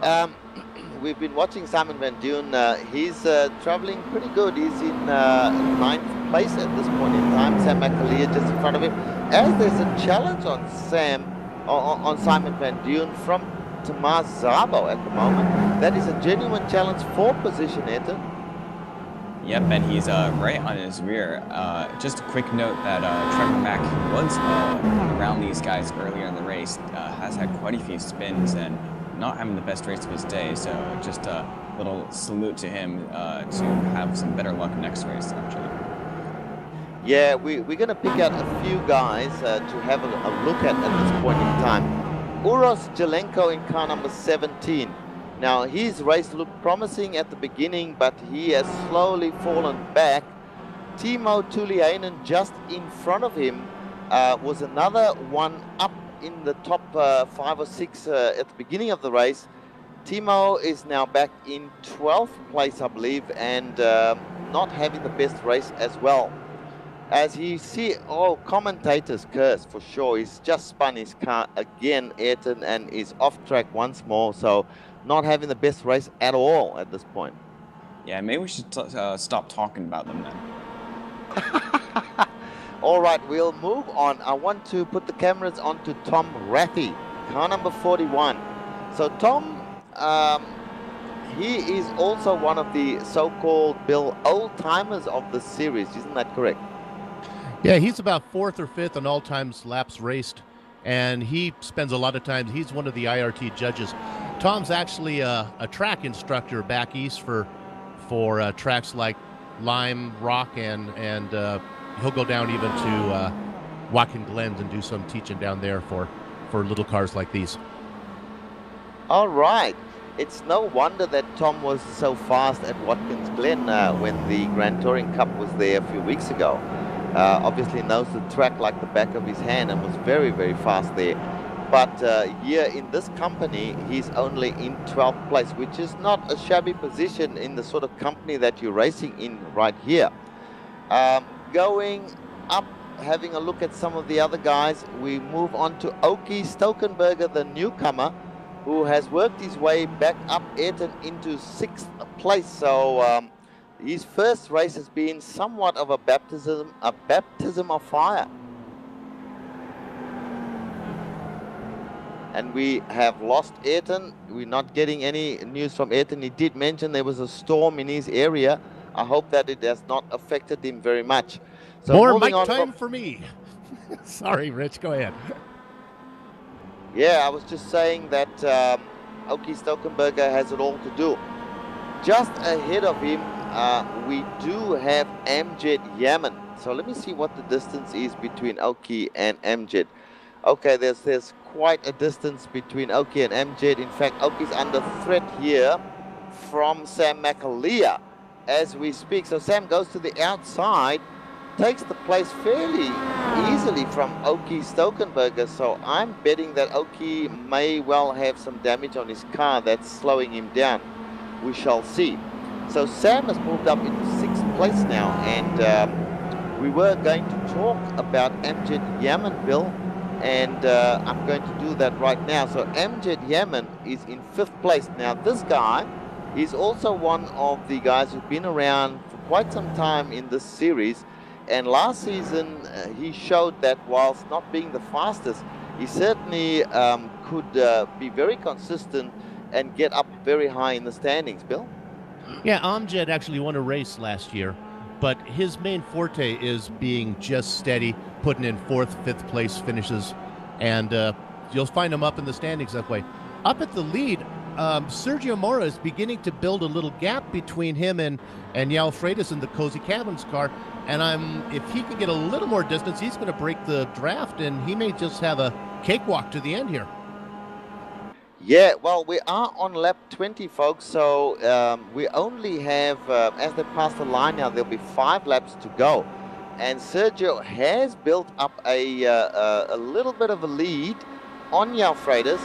Speaker 3: we've been watching Simon Van Duyn. He's traveling pretty good. He's in 9th place at this point in time. Sam McAleer just in front of him. As there's a challenge on Simon Van Duyn from Tomas Szabo at the moment. That is a genuine challenge for position, Ayrton.
Speaker 5: Yep, and he's right on his rear. Just a quick note that Trevor Mack was around these guys earlier in the race, has had quite a few spins and not having the best race of his day, so just a little salute to him to have some better luck next race, actually.
Speaker 3: Yeah, we're going to pick out a few guys to have a look at this point in time. Uros Jelenko in car number 17. Now, his race looked promising at the beginning, but he has slowly fallen back. Timo Tuliainen just in front of him was another one up in the top 5 or 6 at the beginning of the race. Timo is now back in 12th place, I believe, and not having the best race as well. As you see, commentators curse for sure. He's just spun his car again, Ayrton, and is off track once more. So not having the best race at all at this point.
Speaker 5: Yeah, maybe we should stop talking about them then.
Speaker 3: All right, we'll move on. I want to put the cameras onto Tom Rathie, car number 41. So Tom, he is also one of the so-called old-timers of the series. Isn't that correct?
Speaker 6: Yeah, he's about 4th or 5th on all times laps raced, and he spends a lot of time. He's one of the IRT judges. Tom's actually a track instructor back east for tracks like Lime Rock, and he'll go down even to Watkins Glen and do some teaching down there for little cars like these.
Speaker 3: All right. It's no wonder that Tom was so fast at Watkins Glen when the Grand Touring Cup was there a few weeks ago. Obviously knows the track like the back of his hand and was very, very fast there. But here in this company, he's only in 12th place, which is not a shabby position in the sort of company that you're racing in right here. Going up, having a look at some of the other guys, we move on to Oki Stokenberger, the newcomer, who has worked his way back up, Ayrton, into 6th place. So his first race has been somewhat of a baptism of fire. And we have lost Ayrton. We're not getting any news from Ayrton. He did mention there was a storm in his area. I hope that it has not affected him very much. So
Speaker 6: more mic time for me. Sorry, Rich, go ahead.
Speaker 3: Yeah, I was just saying that Oki Stokenberger has it all to do. Just ahead of him, we do have Amjad Yaman. So let me see what the distance is between Oki and Amjad. Okay, there's quite a distance between Oki and Amjad. In fact, Oki's under threat here from Sam McAleer as we speak. So Sam goes to the outside, takes the place fairly easily from Oki Stokenberger. So I'm betting that Oki may well have some damage on his car that's slowing him down. We shall see. So Sam has moved up into 6th place now, and we were going to talk about Amjad Yaman, Bill, and I'm going to do that right now. So Amjad Yaman is in 5th place. Now this guy is also one of the guys who've been around for quite some time in this series, and last season he showed that whilst not being the fastest, he certainly could be very consistent and get up very high in the standings, Bill.
Speaker 6: Yeah, Amjad actually won a race last year, but his main forte is being just steady, putting in 4th, 5th place finishes, and you'll find him up in the standings that way. Up at the lead, Sergio Mora is beginning to build a little gap between him and Yao Freitas in the Cozy Cabins car, and if he can get a little more distance, he's going to break the draft, and he may just have a cakewalk to the end here.
Speaker 3: Yeah, well, we are on lap 20, folks, so we only have, as they pass the line now, there'll be 5 laps to go. And Sergio has built up a little bit of a lead on Yao Freitas,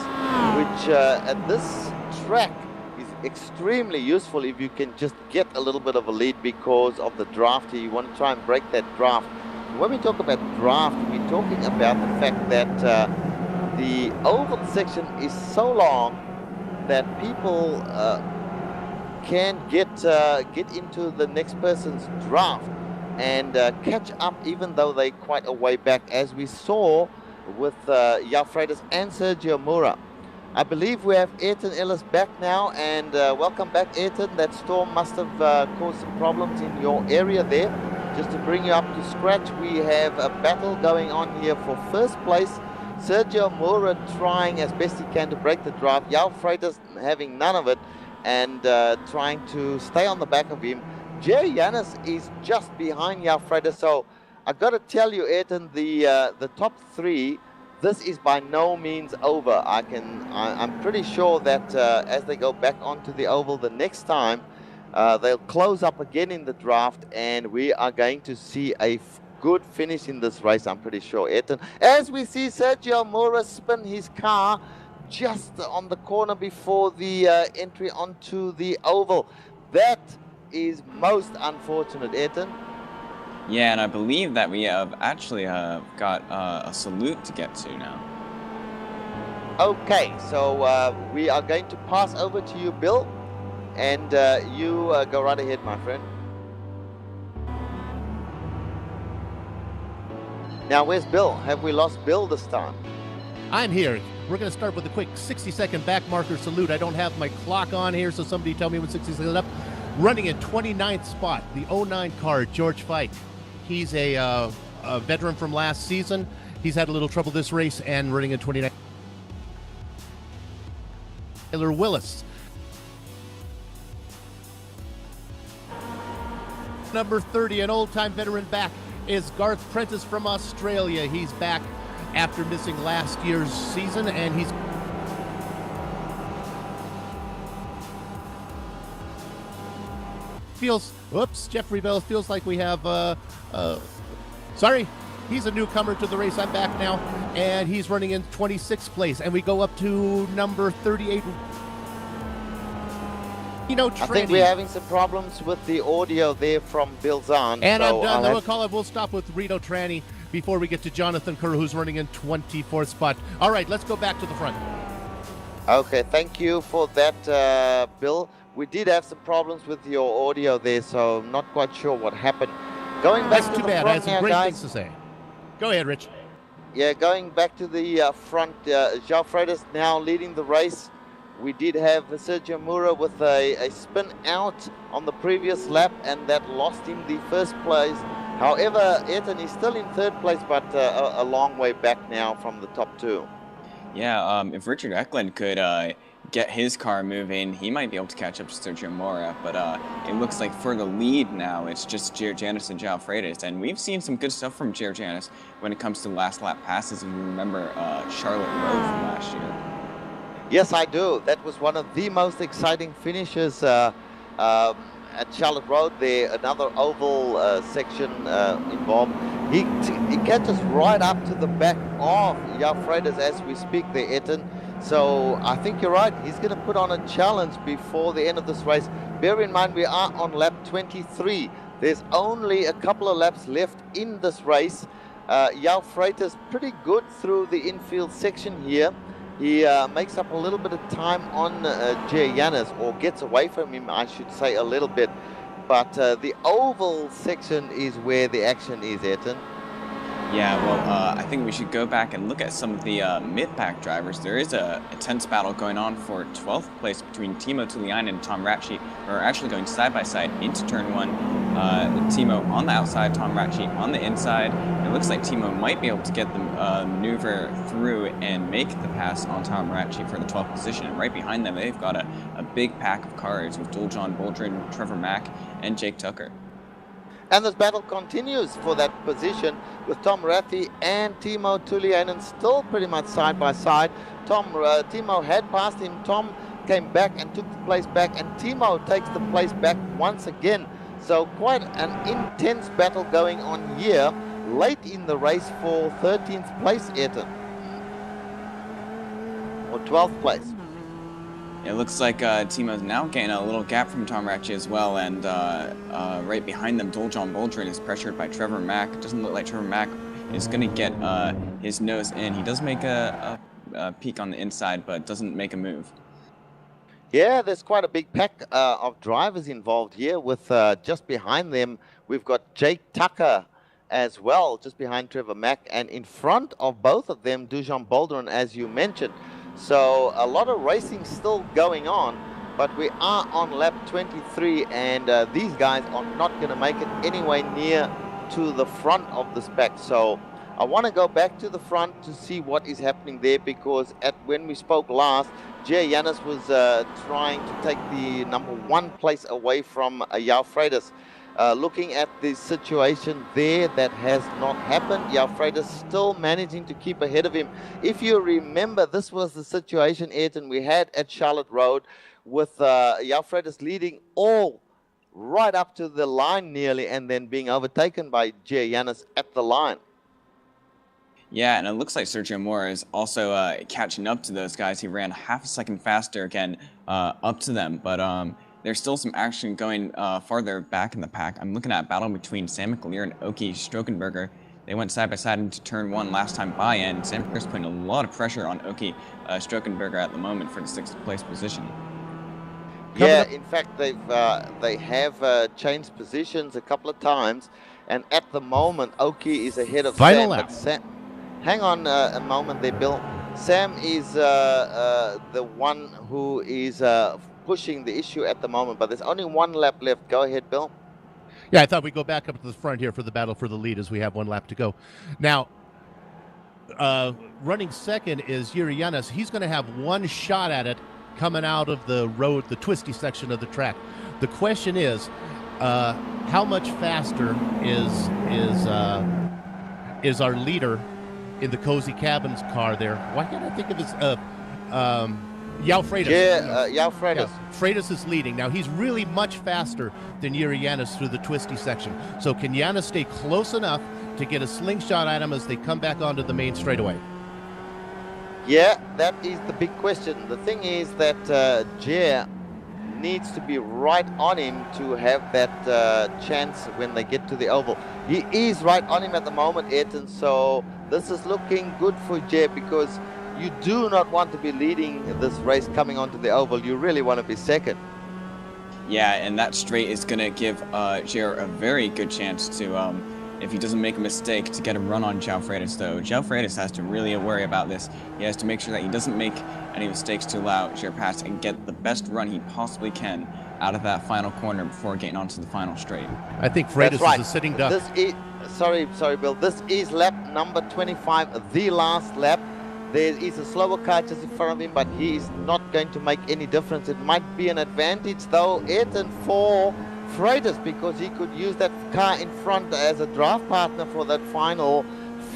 Speaker 3: which at this track is extremely useful if you can just get a little bit of a lead because of the draft here. You want to try and break that draft. When we talk about draft, we're talking about the fact that the oval section is so long that people can get into the next person's draft and catch up, even though they're quite a way back, as we saw with Yao Freitas and Sergio Mora. I believe we have Ayrton Ellis back now, and welcome back, Ayrton. That storm must have caused some problems in your area there. Just to bring you up to scratch, we have a battle going on here for first place. Sergio Mora trying as best he can to break the draft. Yao Freitas having none of it and trying to stay on the back of him. Jerry Yanis is just behind Yao Freitas. So I got to tell you, Ayrton, the top 3, this is by no means over. I'm pretty sure that as they go back onto the oval the next time, they'll close up again in the draft, and we are going to see a good finish in this race, I'm pretty sure, Ayrton. As we see Sergio Mora spin his car just on the corner before the entry onto the oval. That is most unfortunate, Ayrton.
Speaker 5: Yeah, and I believe that we have actually got a salute to get to now.
Speaker 3: Okay, so we are going to pass over to you, Bill, and you go right ahead, my friend. Now, where's Bill? Have we lost Bill this time?
Speaker 6: I'm here. We're going to start with a quick 60-second back marker salute. I don't have my clock on here, so somebody tell me when 60 seconds up. Running in 29th spot, the 09 car, George Fike. He's a veteran from last season. He's had a little trouble this race and running in 29th. Taylor Willis. Number 30, an old-time veteran back, is Garth Prentice from Australia. He's back after missing last year's season, and he's Jeffrey Bell feels like we have sorry, he's a newcomer to the race. I'm back now, and he's running in 26th place, and we go up to number 38.
Speaker 3: I think we're having some problems with the audio there from Bill Zahn.
Speaker 6: And so I'm done. We'll stop with Rito Tranny before we get to Jonathan Kerr, who's running in 24th spot. All right, let's go back to the front.
Speaker 3: Okay, thank you for that, Bill. We did have some problems with your audio there, so I'm not quite sure what happened. Going back
Speaker 6: That's
Speaker 3: to
Speaker 6: too
Speaker 3: the
Speaker 6: bad.
Speaker 3: front
Speaker 6: I had some
Speaker 3: now,
Speaker 6: great
Speaker 3: guys.
Speaker 6: things to say. Go ahead, Rich.
Speaker 3: Yeah, going back to the front, Yao Freitas now leading the race. We did have Sergio Mora with a spin out on the previous lap, and that lost him the first place. However, Ayrton is still in 3rd place, but a long way back now from the top 2.
Speaker 5: Yeah, if Richard Eklund could get his car moving, he might be able to catch up to Sergio Mora, but it looks like for the lead now, it's just Jair Janis and Yao Freitas, and we've seen some good stuff from Jair Janis when it comes to last lap passes, and you remember Charlotte Road from last year.
Speaker 3: Yes, I do. That was one of the most exciting finishes at Charlotte Road there. Another oval section involved. He catches right up to the back of Yao Freitas as we speak there, Ayrton. So I think you're right. He's going to put on a challenge before the end of this race. Bear in mind, we are on lap 23. There's only a couple of laps left in this race. Yao Freitas pretty good through the infield section here. He makes up a little bit of time on Jay Yanis, or gets away from him, I should say, a little bit. But the oval section is where the action is, Ayrton.
Speaker 5: Yeah, well, I think we should go back and look at some of the mid-pack drivers. There is a tense battle going on for 12th place between Timo Tuliainen and Tom Ratchey, who are actually going side-by-side into Turn 1. Timo on the outside, Tom Ratchey on the inside. It looks like Timo might be able to get the maneuver through and make the pass on Tom Ratchey for the 12th position. And right behind them, they've got a big pack of cars with John Boldrin, Trevor Mack, and Jake Tucker.
Speaker 3: And this battle continues for that position with Tom Rathy and Timo Tuliainen still pretty much side by side. Timo had passed him. Tom came back and took the place back, and Timo takes the place back once again. So quite an intense battle going on here late in the race for 13th place, Ayrton. Or 12th place.
Speaker 5: It looks like Timo's now getting a little gap from Tom Ratchey as well, and right behind them, John Boldrin is pressured by Trevor Mack. It doesn't look like Trevor Mack is going to get his nose in. He does make a peek on the inside, but doesn't make a move.
Speaker 3: Yeah, there's quite a big pack of drivers involved here with just behind them, we've got Jake Tucker as well, just behind Trevor Mack, and in front of both of them, Dujon Boldrin, as you mentioned. So a lot of racing still going on, but we are on lap 23, and these guys are not going to make it anywhere near to the front of this pack. So I want to go back to the front to see what is happening there, because when we spoke last, Jer Jannes was trying to take the #1 place away from João Freitas. Looking at the situation there, that has not happened. João Freitas still managing to keep ahead of him. If you remember, this was the situation, Ayrton, we had at Charlotte Road with João Freitas leading all right up to the line nearly, and then being overtaken by Jer Jannes at the line.
Speaker 5: Yeah, and it looks like Sergio Moore is also catching up to those guys. He ran half a second faster again up to them, but there's still some action going farther back in the pack. I'm looking at a battle between Sam McAleer and Oki Strokenberger. They went side by side into turn 1 last time by, and Sam McAleer's putting a lot of pressure on Oki Strokenberger at the moment for the 6th place position.
Speaker 3: Yeah, in fact, they have changed positions a couple of times, and at the moment, Oki is ahead of
Speaker 6: Final
Speaker 3: Sam.
Speaker 6: lap.
Speaker 3: But Sam, hang on a moment there, Bill. Sam is the one who is pushing the issue at the moment, but there's only 1 lap left. Go ahead, Bill.
Speaker 6: Yeah, I thought we'd go back up to the front here for the battle for the lead as we have 1 lap to go. Now, running second is Yuri Jannes. He's going to have 1 shot at it coming out of the road, the twisty section of the track. The question is, how much faster is our leader in the Cozy Cabins car there? Why can't I think of his João Freitas.
Speaker 3: Yeah, João Freitas.
Speaker 6: Yeah, Freitas is leading. Now, he's really much faster than Yuri Jannes through the twisty section. So can Jannes stay close enough to get a slingshot at him as they come back onto the main straightaway?
Speaker 3: Yeah, that is the big question. The thing is that Jer needs to be right on him to have that chance when they get to the oval. He is right on him at the moment, Ayrton, so this is looking good for Jer, because you do not want to be leading this race coming onto the oval. You really want to be second.
Speaker 5: Yeah, and that straight is going to give Jer a very good chance to, if he doesn't make a mistake, to get a run on João Freitas, though. João Freitas has to really worry about this. He has to make sure that he doesn't make any mistakes to allow Jer pass and get the best run he possibly can out of that final corner before getting onto the final straight.
Speaker 6: I think Freitas
Speaker 3: right.
Speaker 6: is a sitting duck.
Speaker 3: Sorry, Bill. This is lap number 25, the last lap. There is a slower car just in front of him, but he is not going to make any difference. It might be an advantage, though, Ayrton, for Freitas, because he could use that car in front as a draft partner for that final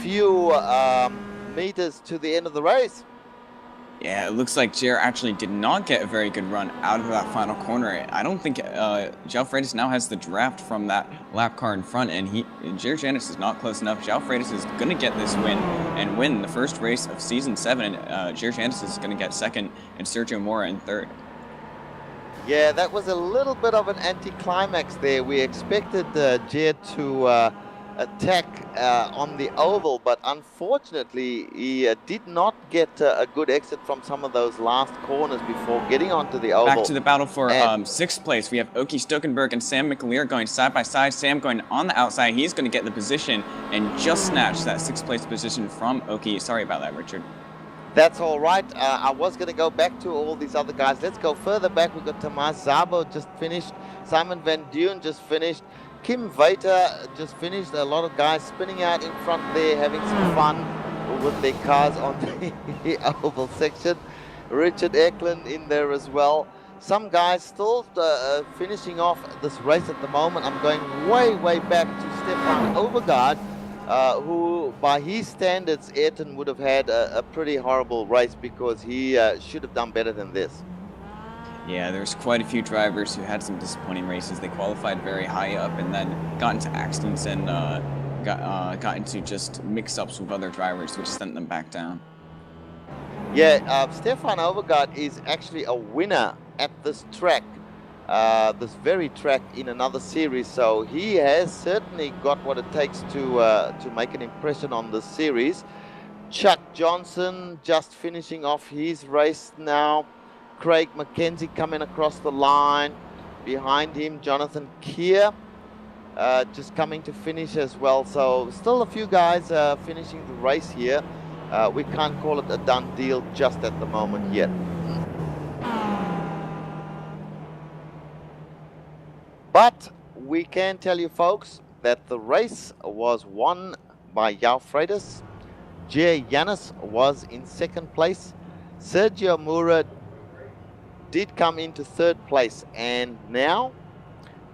Speaker 3: few meters to the end of the race.
Speaker 5: Yeah, it looks like Jer actually did not get a very good run out of that final corner. I don't think João Freitas now has the draft from that lap car in front, and Jer Jannes is not close enough. João Freitas is going to get this win and win the first race of Season 7. Jer Jannes is going to get second, and Sergio Mora in third.
Speaker 3: Yeah, that was a little bit of an anticlimax there. We expected Jer to attack on the oval, but unfortunately he did not get a good exit from some of those last corners before getting onto the oval.
Speaker 5: Back to the battle for
Speaker 3: And-
Speaker 5: 6th place. We have Oki Stokenberg and Sam McAleer going side by side. Sam going on the outside. He's going to get the position and just snatch that 6th place position from Oki. Sorry about that, Richard.
Speaker 3: That's all right. I was going to go back to all these other guys. Let's go further back. We've got Tomas Szabo just finished. Simon Van Duyn just finished. Kim Vater just finished. A lot of guys spinning out in front there, having some fun with their cars on the oval section. Richard Eklund in there as well. Some guys still finishing off this race at the moment. I'm going way back to Stefan Overgaard, who, by his standards, Ayrton would have had a pretty horrible race because he should have done better than this.
Speaker 5: Yeah, there's quite a few drivers who had some disappointing races. They qualified very high up and then got into accidents and got into just mix-ups with other drivers, which sent them back down.
Speaker 3: Yeah, Stefan Overgaard is actually a winner at this track, this very track in another series. So he has certainly got what it takes to make an impression on this series. Chuck Johnson just finishing off his race now. Craig McKenzie coming across the line. Behind him, Jonathan Keir just coming to finish as well. So still a few guys finishing the race here. We can't call it a done deal just at the moment yet. But we can tell you, folks, that the race was won by João Freitas. Jay Yanis was in 2nd place. Sergio Moura did come into 3rd place, and now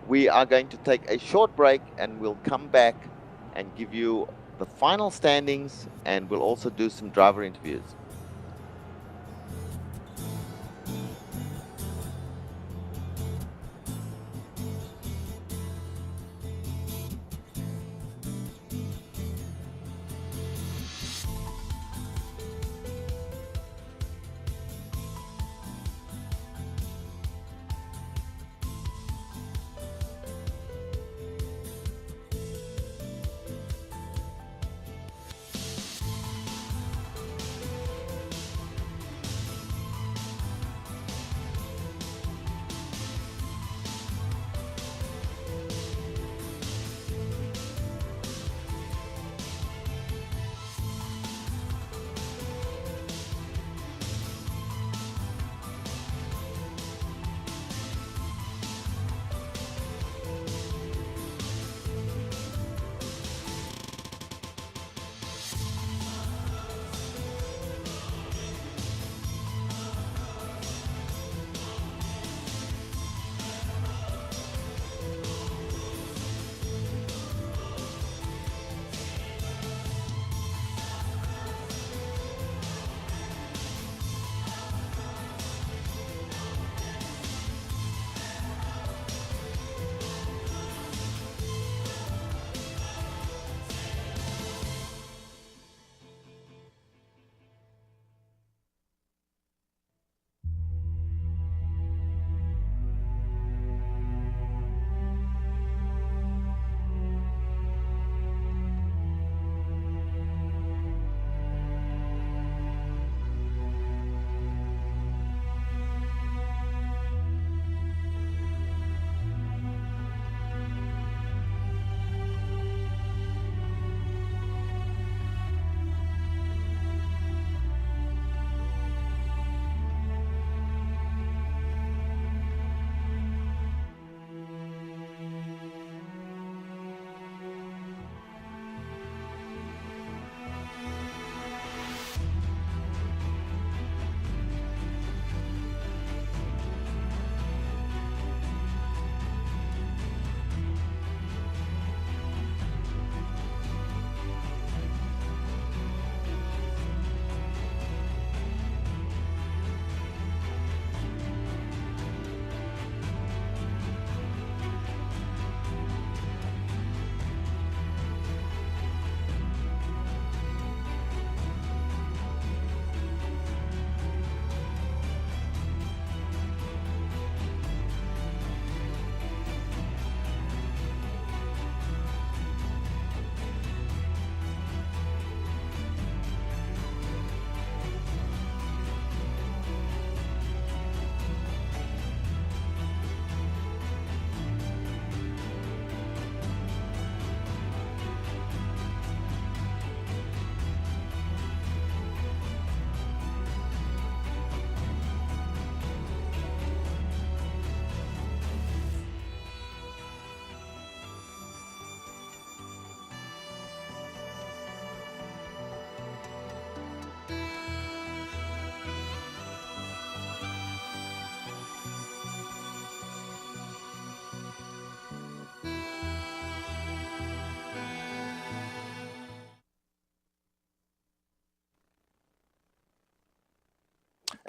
Speaker 3: we are going to take a short break and we'll come back and give you the final standings, and we'll also do some driver interviews.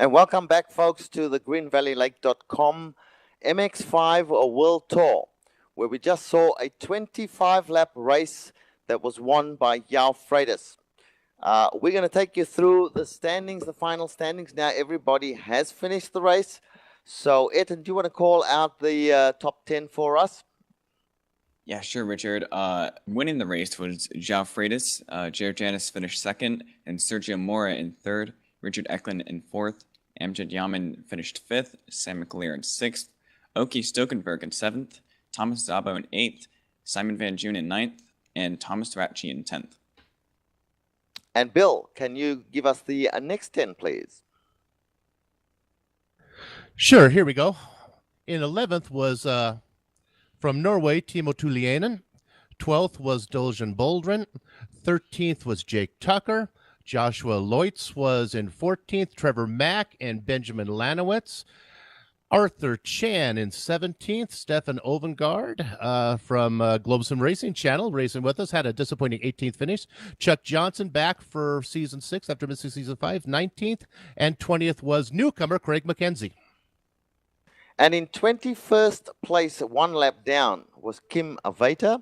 Speaker 3: And welcome back, folks, to the greenvalleylake.com MX5 World Tour, where we just saw a 25-lap race that was won by João Freitas. We're going to take you through the standings, the final standings. Now everybody has finished the race. So, Etan, do you want to call out the top 10 for us?
Speaker 5: Yeah, sure, Richard. Winning the race was João Freitas. Jared Janis finished second, and Sergio Mora in third. Richard Eklund in fourth. Amjad Yaman finished fifth. Sam McAleer in sixth. Oki Stokenberg in seventh. Thomas Zabo in eighth. Simon Van June in ninth. And Thomas Ratchie in 10th.
Speaker 3: And Bill, can you give us the next 10, please?
Speaker 6: Sure, here we go. In 11th was from Norway, Timo Tuliainen. 12th was Doljan Boldrin. 13th was Jake Tucker. Joshua Leutz was in 14th. Trevor Mack and Benjamin Lanowitz. Arthur Chan in 17th. Stefan Ovengard from Globesim Racing Channel, racing with us, had a disappointing 18th finish. Chuck Johnson back for season 6 after missing season 5, 19th. And 20th was newcomer Craig McKenzie.
Speaker 3: And in 21st place, one lap down, was Kim Aveta.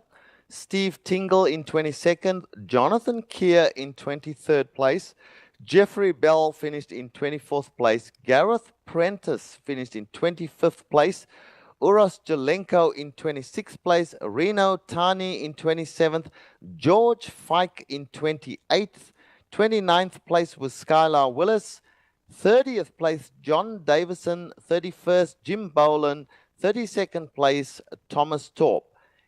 Speaker 3: Steve Tingle in 22nd. Jonathan Keir in 23rd place. Jeffrey Bell finished in 24th place. Gareth Prentice finished in 25th place. Uros Jelenko in 26th place. Reno Tani in 27th. George Fike in 28th. 29th place was Skylar Willis. 30th place, John Davison. 31st, Jim Boland. 32nd place, Thomas Torp.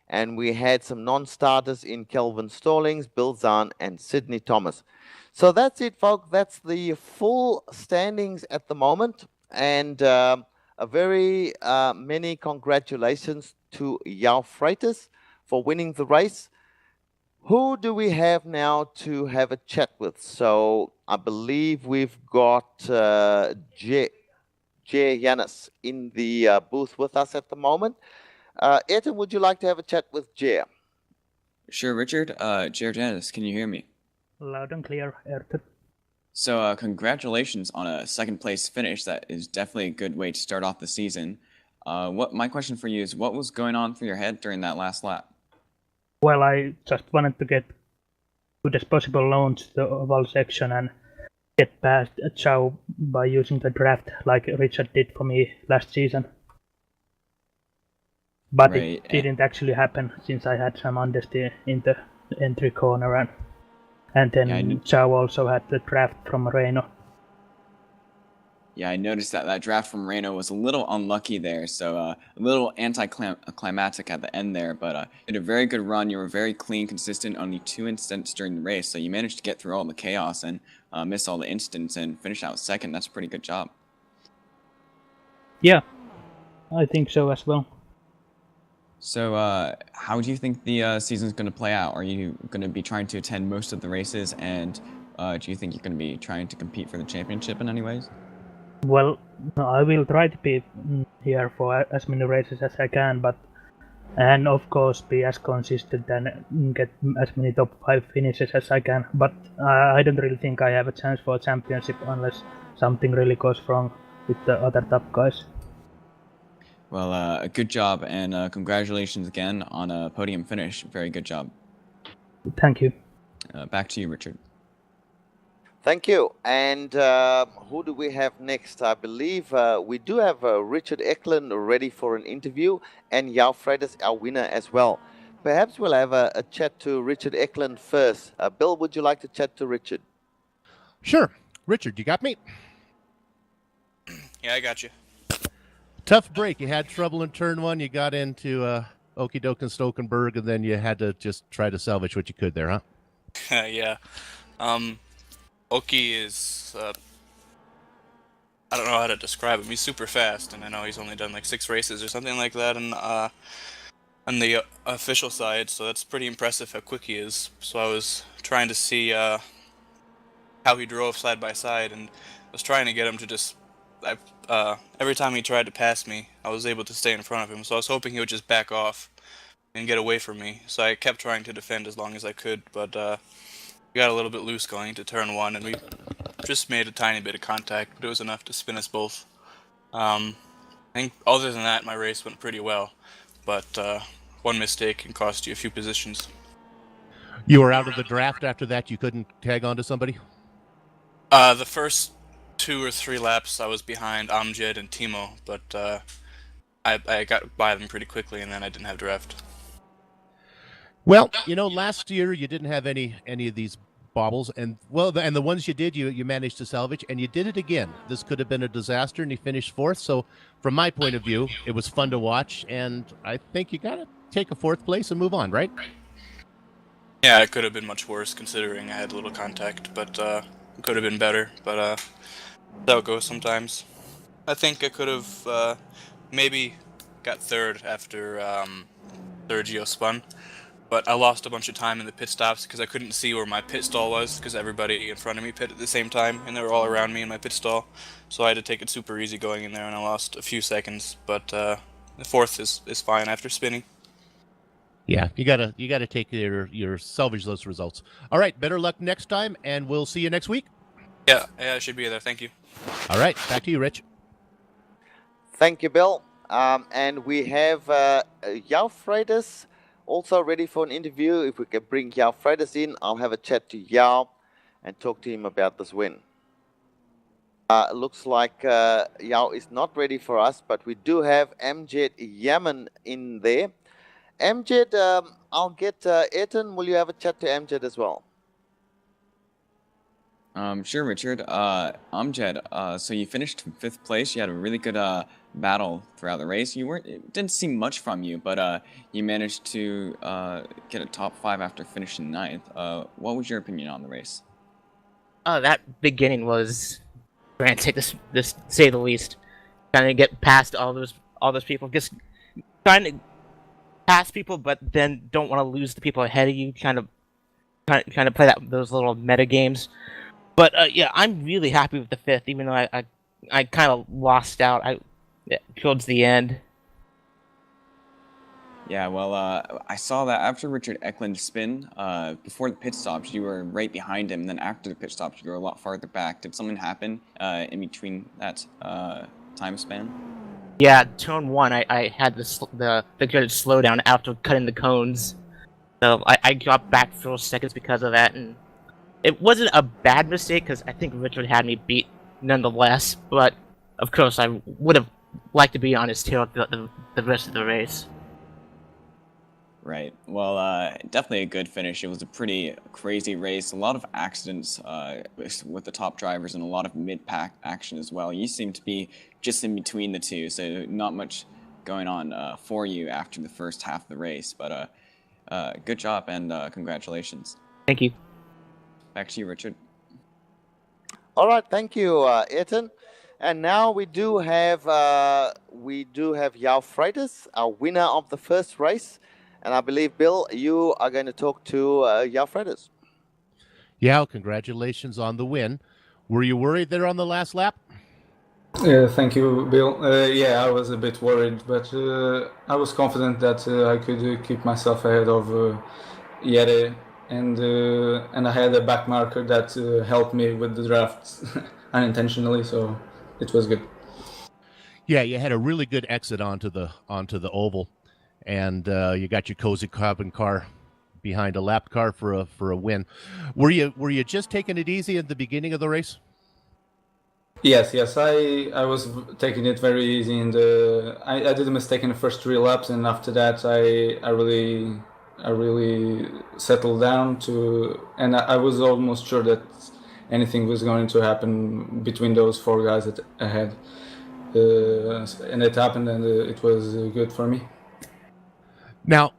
Speaker 3: And we had some non-starters in Kelvin Stallings, Bill Zahn, and Sidney Thomas. So that's it, folks. That's the full standings at the moment. And a very many congratulations to João Freitas for winning the race. Who do we have now to have a chat with? So I believe we've got Jay Yanis in the booth with us at the moment. Etan, would you like to have a chat with Jay?
Speaker 5: Sure, Richard. Jared Janis, can you hear me?
Speaker 7: Loud and clear, Etan.
Speaker 5: So congratulations on a second place finish. That is definitely a good way to start off the season. My question for you is, what was going on through your head during that last lap?
Speaker 7: Well, I just wanted to get good as possible launch the oval section and get past Chow by using the draft like Richard did for me last season. But
Speaker 5: Right.
Speaker 7: it didn't actually happen since I had some understeer in the entry corner and then Chow also had the draft from Reino.
Speaker 5: Yeah, I noticed that draft from Reno was a little unlucky there, so a little anticlimactic at the end there, but you did a very good run. You were very clean, consistent, only 2 incidents during the race, so you managed to get through all the chaos and miss all the incidents and finish out second. That's a pretty good job.
Speaker 7: Yeah, I think so as well.
Speaker 5: So how do you think the season's going to play out? Are you going to be trying to attend most of the races, and do you think you're going to be trying to compete for the championship in any ways?
Speaker 7: Well, I will try to be here for as many races as I can, and of course be as consistent and get as many top 5 finishes as I can. But I don't really think I have a chance for a championship unless something really goes wrong with the other top guys.
Speaker 5: Well, good job, and congratulations again on a podium finish. Very good job.
Speaker 7: Thank you.
Speaker 5: Back to you, Richard.
Speaker 3: Thank you. And who do we have next? I believe we do have Richard Eklund ready for an interview, and João Freitas, our winner, as well. Perhaps we'll have a chat to Richard Eklund first. Bill, would you like to chat to Richard?
Speaker 6: Sure. Richard, you got me?
Speaker 8: Yeah, I got you.
Speaker 6: Tough break. You had trouble in turn 1. You got into Okie-doke and Stokenberg, and then you had to just try to salvage what you could there, huh?
Speaker 8: Yeah. Oki is, I don't know how to describe him. He's super fast, and I know he's only done like 6 races or something like that on the official side, so that's pretty impressive how quick he is. So I was trying to see how he drove side by side, and I was trying to get him to just, every time he tried to pass me, I was able to stay in front of him, so I was hoping he would just back off and get away from me. So I kept trying to defend as long as I could, but we got a little bit loose going into turn 1, and we just made a tiny bit of contact, but it was enough to spin us both. I think other than that, my race went pretty well, but one mistake can cost you a few positions.
Speaker 6: You were out of the draft after that? You couldn't tag onto somebody?
Speaker 8: The first 2 or 3 laps I was behind Amjad and Timo, but I got by them pretty quickly, and then I didn't have draft.
Speaker 6: Well, last year you didn't have any of these baubles, and the ones you did, you managed to salvage, and you did it again. This could have been a disaster, and you finished 4th. So, from my point of view, it was fun to watch, and I think you got to take a 4th place and move on, right?
Speaker 8: Yeah, it could have been much worse considering I had little contact, but it could have been better. But that's how it goes sometimes. I think I could have maybe got 3rd after Sergio spun. But I lost a bunch of time in the pit stops because I couldn't see where my pit stall was because everybody in front of me pit at the same time, and they were all around me in my pit stall. So I had to take it super easy going in there, and I lost a few seconds. But the 4th is fine after spinning.
Speaker 6: Yeah, you gotta take your salvage those results. All right, better luck next time, and we'll see you next week.
Speaker 8: Yeah, I should be there. Thank you.
Speaker 6: All right, back to you, Rich.
Speaker 3: Thank you, Bill. And we have Yao Freitas also ready for an interview. If we can bring Yao Freitas in, I'll have a chat to Yao and talk to him about this win. Looks like Yao is not ready for us, but we do have Amjad Yaman in there. Amjad, I'll get Ethan. Will you have a chat to Amjad as well?
Speaker 5: Sure, Richard. Amjad, so you finished 5th place. You had a really good battle throughout the race. It didn't see much from you, but you managed to get a top 5 after finishing 9th. What was your opinion on the race?
Speaker 9: That beginning was frantic, to say the least. Trying to get past all those people, just trying to pass people, but then don't want to lose the people ahead of you. Kind of play those little meta games. But yeah, I'm really happy with the 5th, even though I kind of lost out towards the end.
Speaker 5: Yeah, well, I saw that after Richard Eklund's spin, before the pit stops, you were right behind him. Then after the pit stops, you were a lot farther back. Did something happen in between that time span?
Speaker 9: Yeah, turn 1, I had the good slowdown after cutting the cones. So I got back for seconds because of that, and it wasn't a bad mistake because I think Richard had me beat nonetheless. But of course, I would have liked to be on his tail the rest of the race.
Speaker 5: Right. Well, definitely a good finish. It was a pretty crazy race. A lot of accidents with the top drivers and a lot of mid-pack action as well. You seem to be just in between the two, so not much going on for you after the first half of the race. But good job and congratulations.
Speaker 9: Thank you.
Speaker 5: Back to you, Richard.
Speaker 3: All right, thank you, Ethan. And now we do have Yao Freitas, our winner of the first race. And I believe, Bill, you are going to talk to Yao Freitas.
Speaker 6: Yao, congratulations on the win. Were you worried there on the last lap?
Speaker 10: Thank you, Bill. Yeah, I was a bit worried, but I was confident that I could keep myself ahead of Jere, and I had a back marker that helped me with the draft unintentionally, so it was good.
Speaker 6: Yeah, you had a really good exit onto the oval, and you got your cozy carbon car behind a lap car for a win. Were you just taking it easy at the beginning of the race?
Speaker 10: Yes. I was taking it very easy, and I did a mistake in the first 3 laps, and after that I really settled down and I was almost sure that anything was going to happen between those 4 guys ahead, and it happened, and it was good for me.
Speaker 6: Now,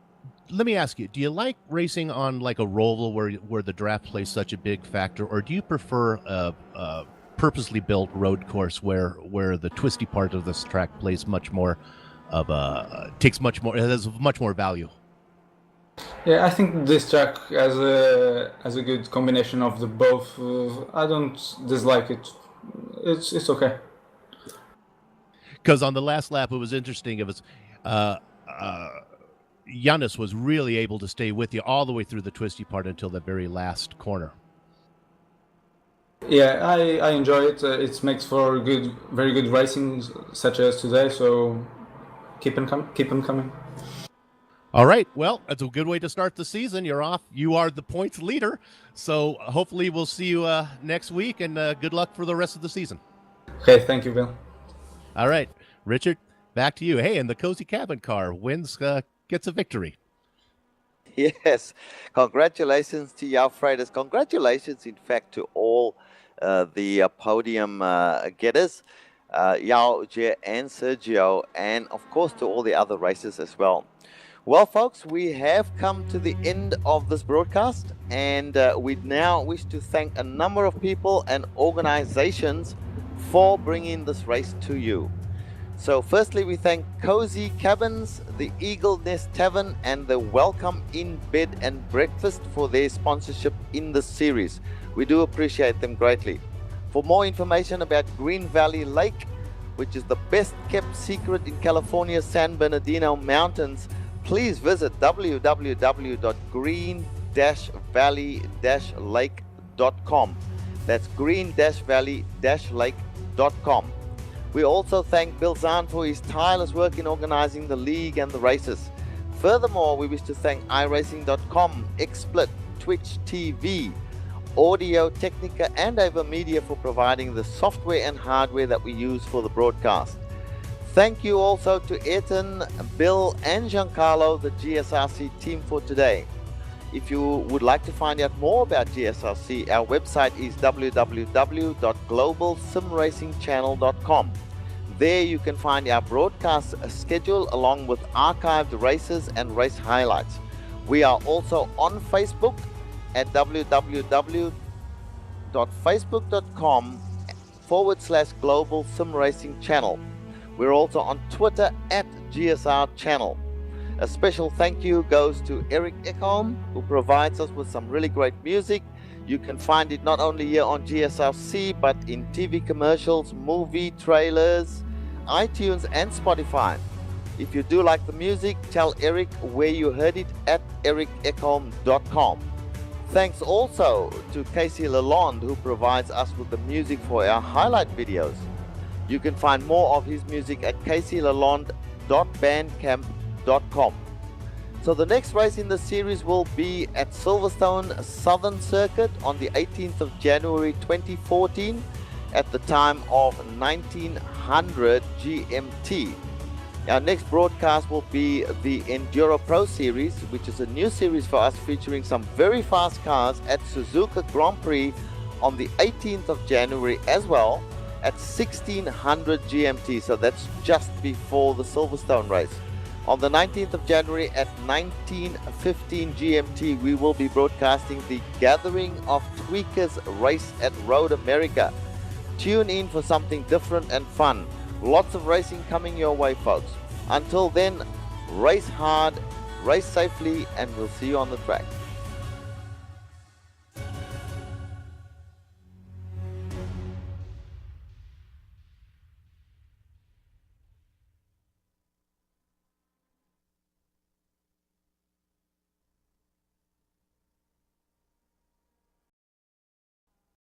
Speaker 6: let me ask you: do you like racing on like a roval where the draft plays such a big factor, or do you prefer a purposely built road course where the twisty part of this track plays much more of it has much more value?
Speaker 10: Yeah, I think this track has a good combination of the both. I don't dislike it. It's okay.
Speaker 6: Because on the last lap, it was interesting. It was Giannis was really able to stay with you all the way through the twisty part until the very last corner.
Speaker 10: Yeah, I enjoy it. It makes for very good racing, such as today. So keep them coming.
Speaker 6: All right. Well, that's a good way to start the season. You're off. You are the points leader. So hopefully we'll see you next week, and good luck for the rest of the season.
Speaker 10: Okay, thank you, Bill.
Speaker 6: All right, Richard, back to you. Hey, and the Cozy Cabin car wins, gets a victory.
Speaker 3: Yes, congratulations to Yao Freitas. Congratulations, in fact, to all the podium getters, Yao, Jie, and Sergio, and of course to all the other racers as well. Well, folks, we have come to the end of this broadcast, and we now wish to thank a number of people and organizations for bringing this race to you. So firstly, we thank Cozy Cabins, the Eagle Nest Tavern, and the Welcome in Bed and Breakfast for their sponsorship in this series. We do appreciate them greatly. For more information about Green Valley Lake, which is the best kept secret in California's San Bernardino Mountains, please visit www.green-valley-lake.com. That's green-valley-lake.com. We also thank Bill Zahn for his tireless work in organizing the league and the races. Furthermore, we wish to thank iRacing.com, XSplit, Twitch TV, Audio Technica, and Ava Media for providing the software and hardware that we use for the broadcast. Thank you also to Ayrton, Bill, and Giancarlo, the GSRC team, for today. If you would like to find out more about GSRC, our website is www.globalsimracingchannel.com. There you can find our broadcast schedule along with archived races and race highlights. We are also on Facebook at www.facebook.com/Global Sim Racing Channel. We're also on Twitter at GSR Channel. A special thank you goes to Eric Ekholm, who provides us with some really great music. You can find it not only here on GSRC, but in TV commercials, movie trailers, iTunes, and Spotify. If you do like the music, tell Eric where you heard it at ericekholm.com. Thanks also to Casey Lalonde, who provides us with the music for our highlight videos. You can find more of his music at caseylalonde.bandcamp.com. So the next race in the series will be at Silverstone Southern Circuit on the 18th of January 2014 at the time of 1900 GMT. Our next broadcast will be the Enduro Pro Series, which is a new series for us featuring some very fast cars at Suzuka Grand Prix on the 18th of January as well at 1600 GMT. So that's just before the Silverstone race. On the 19th of January at 1915 GMT, we will be broadcasting the Gathering of Tweakers race at Road America. Tune in for something different and fun. Lots of racing coming your way, folks. Until then, race hard, race safely, and we'll see you on the track.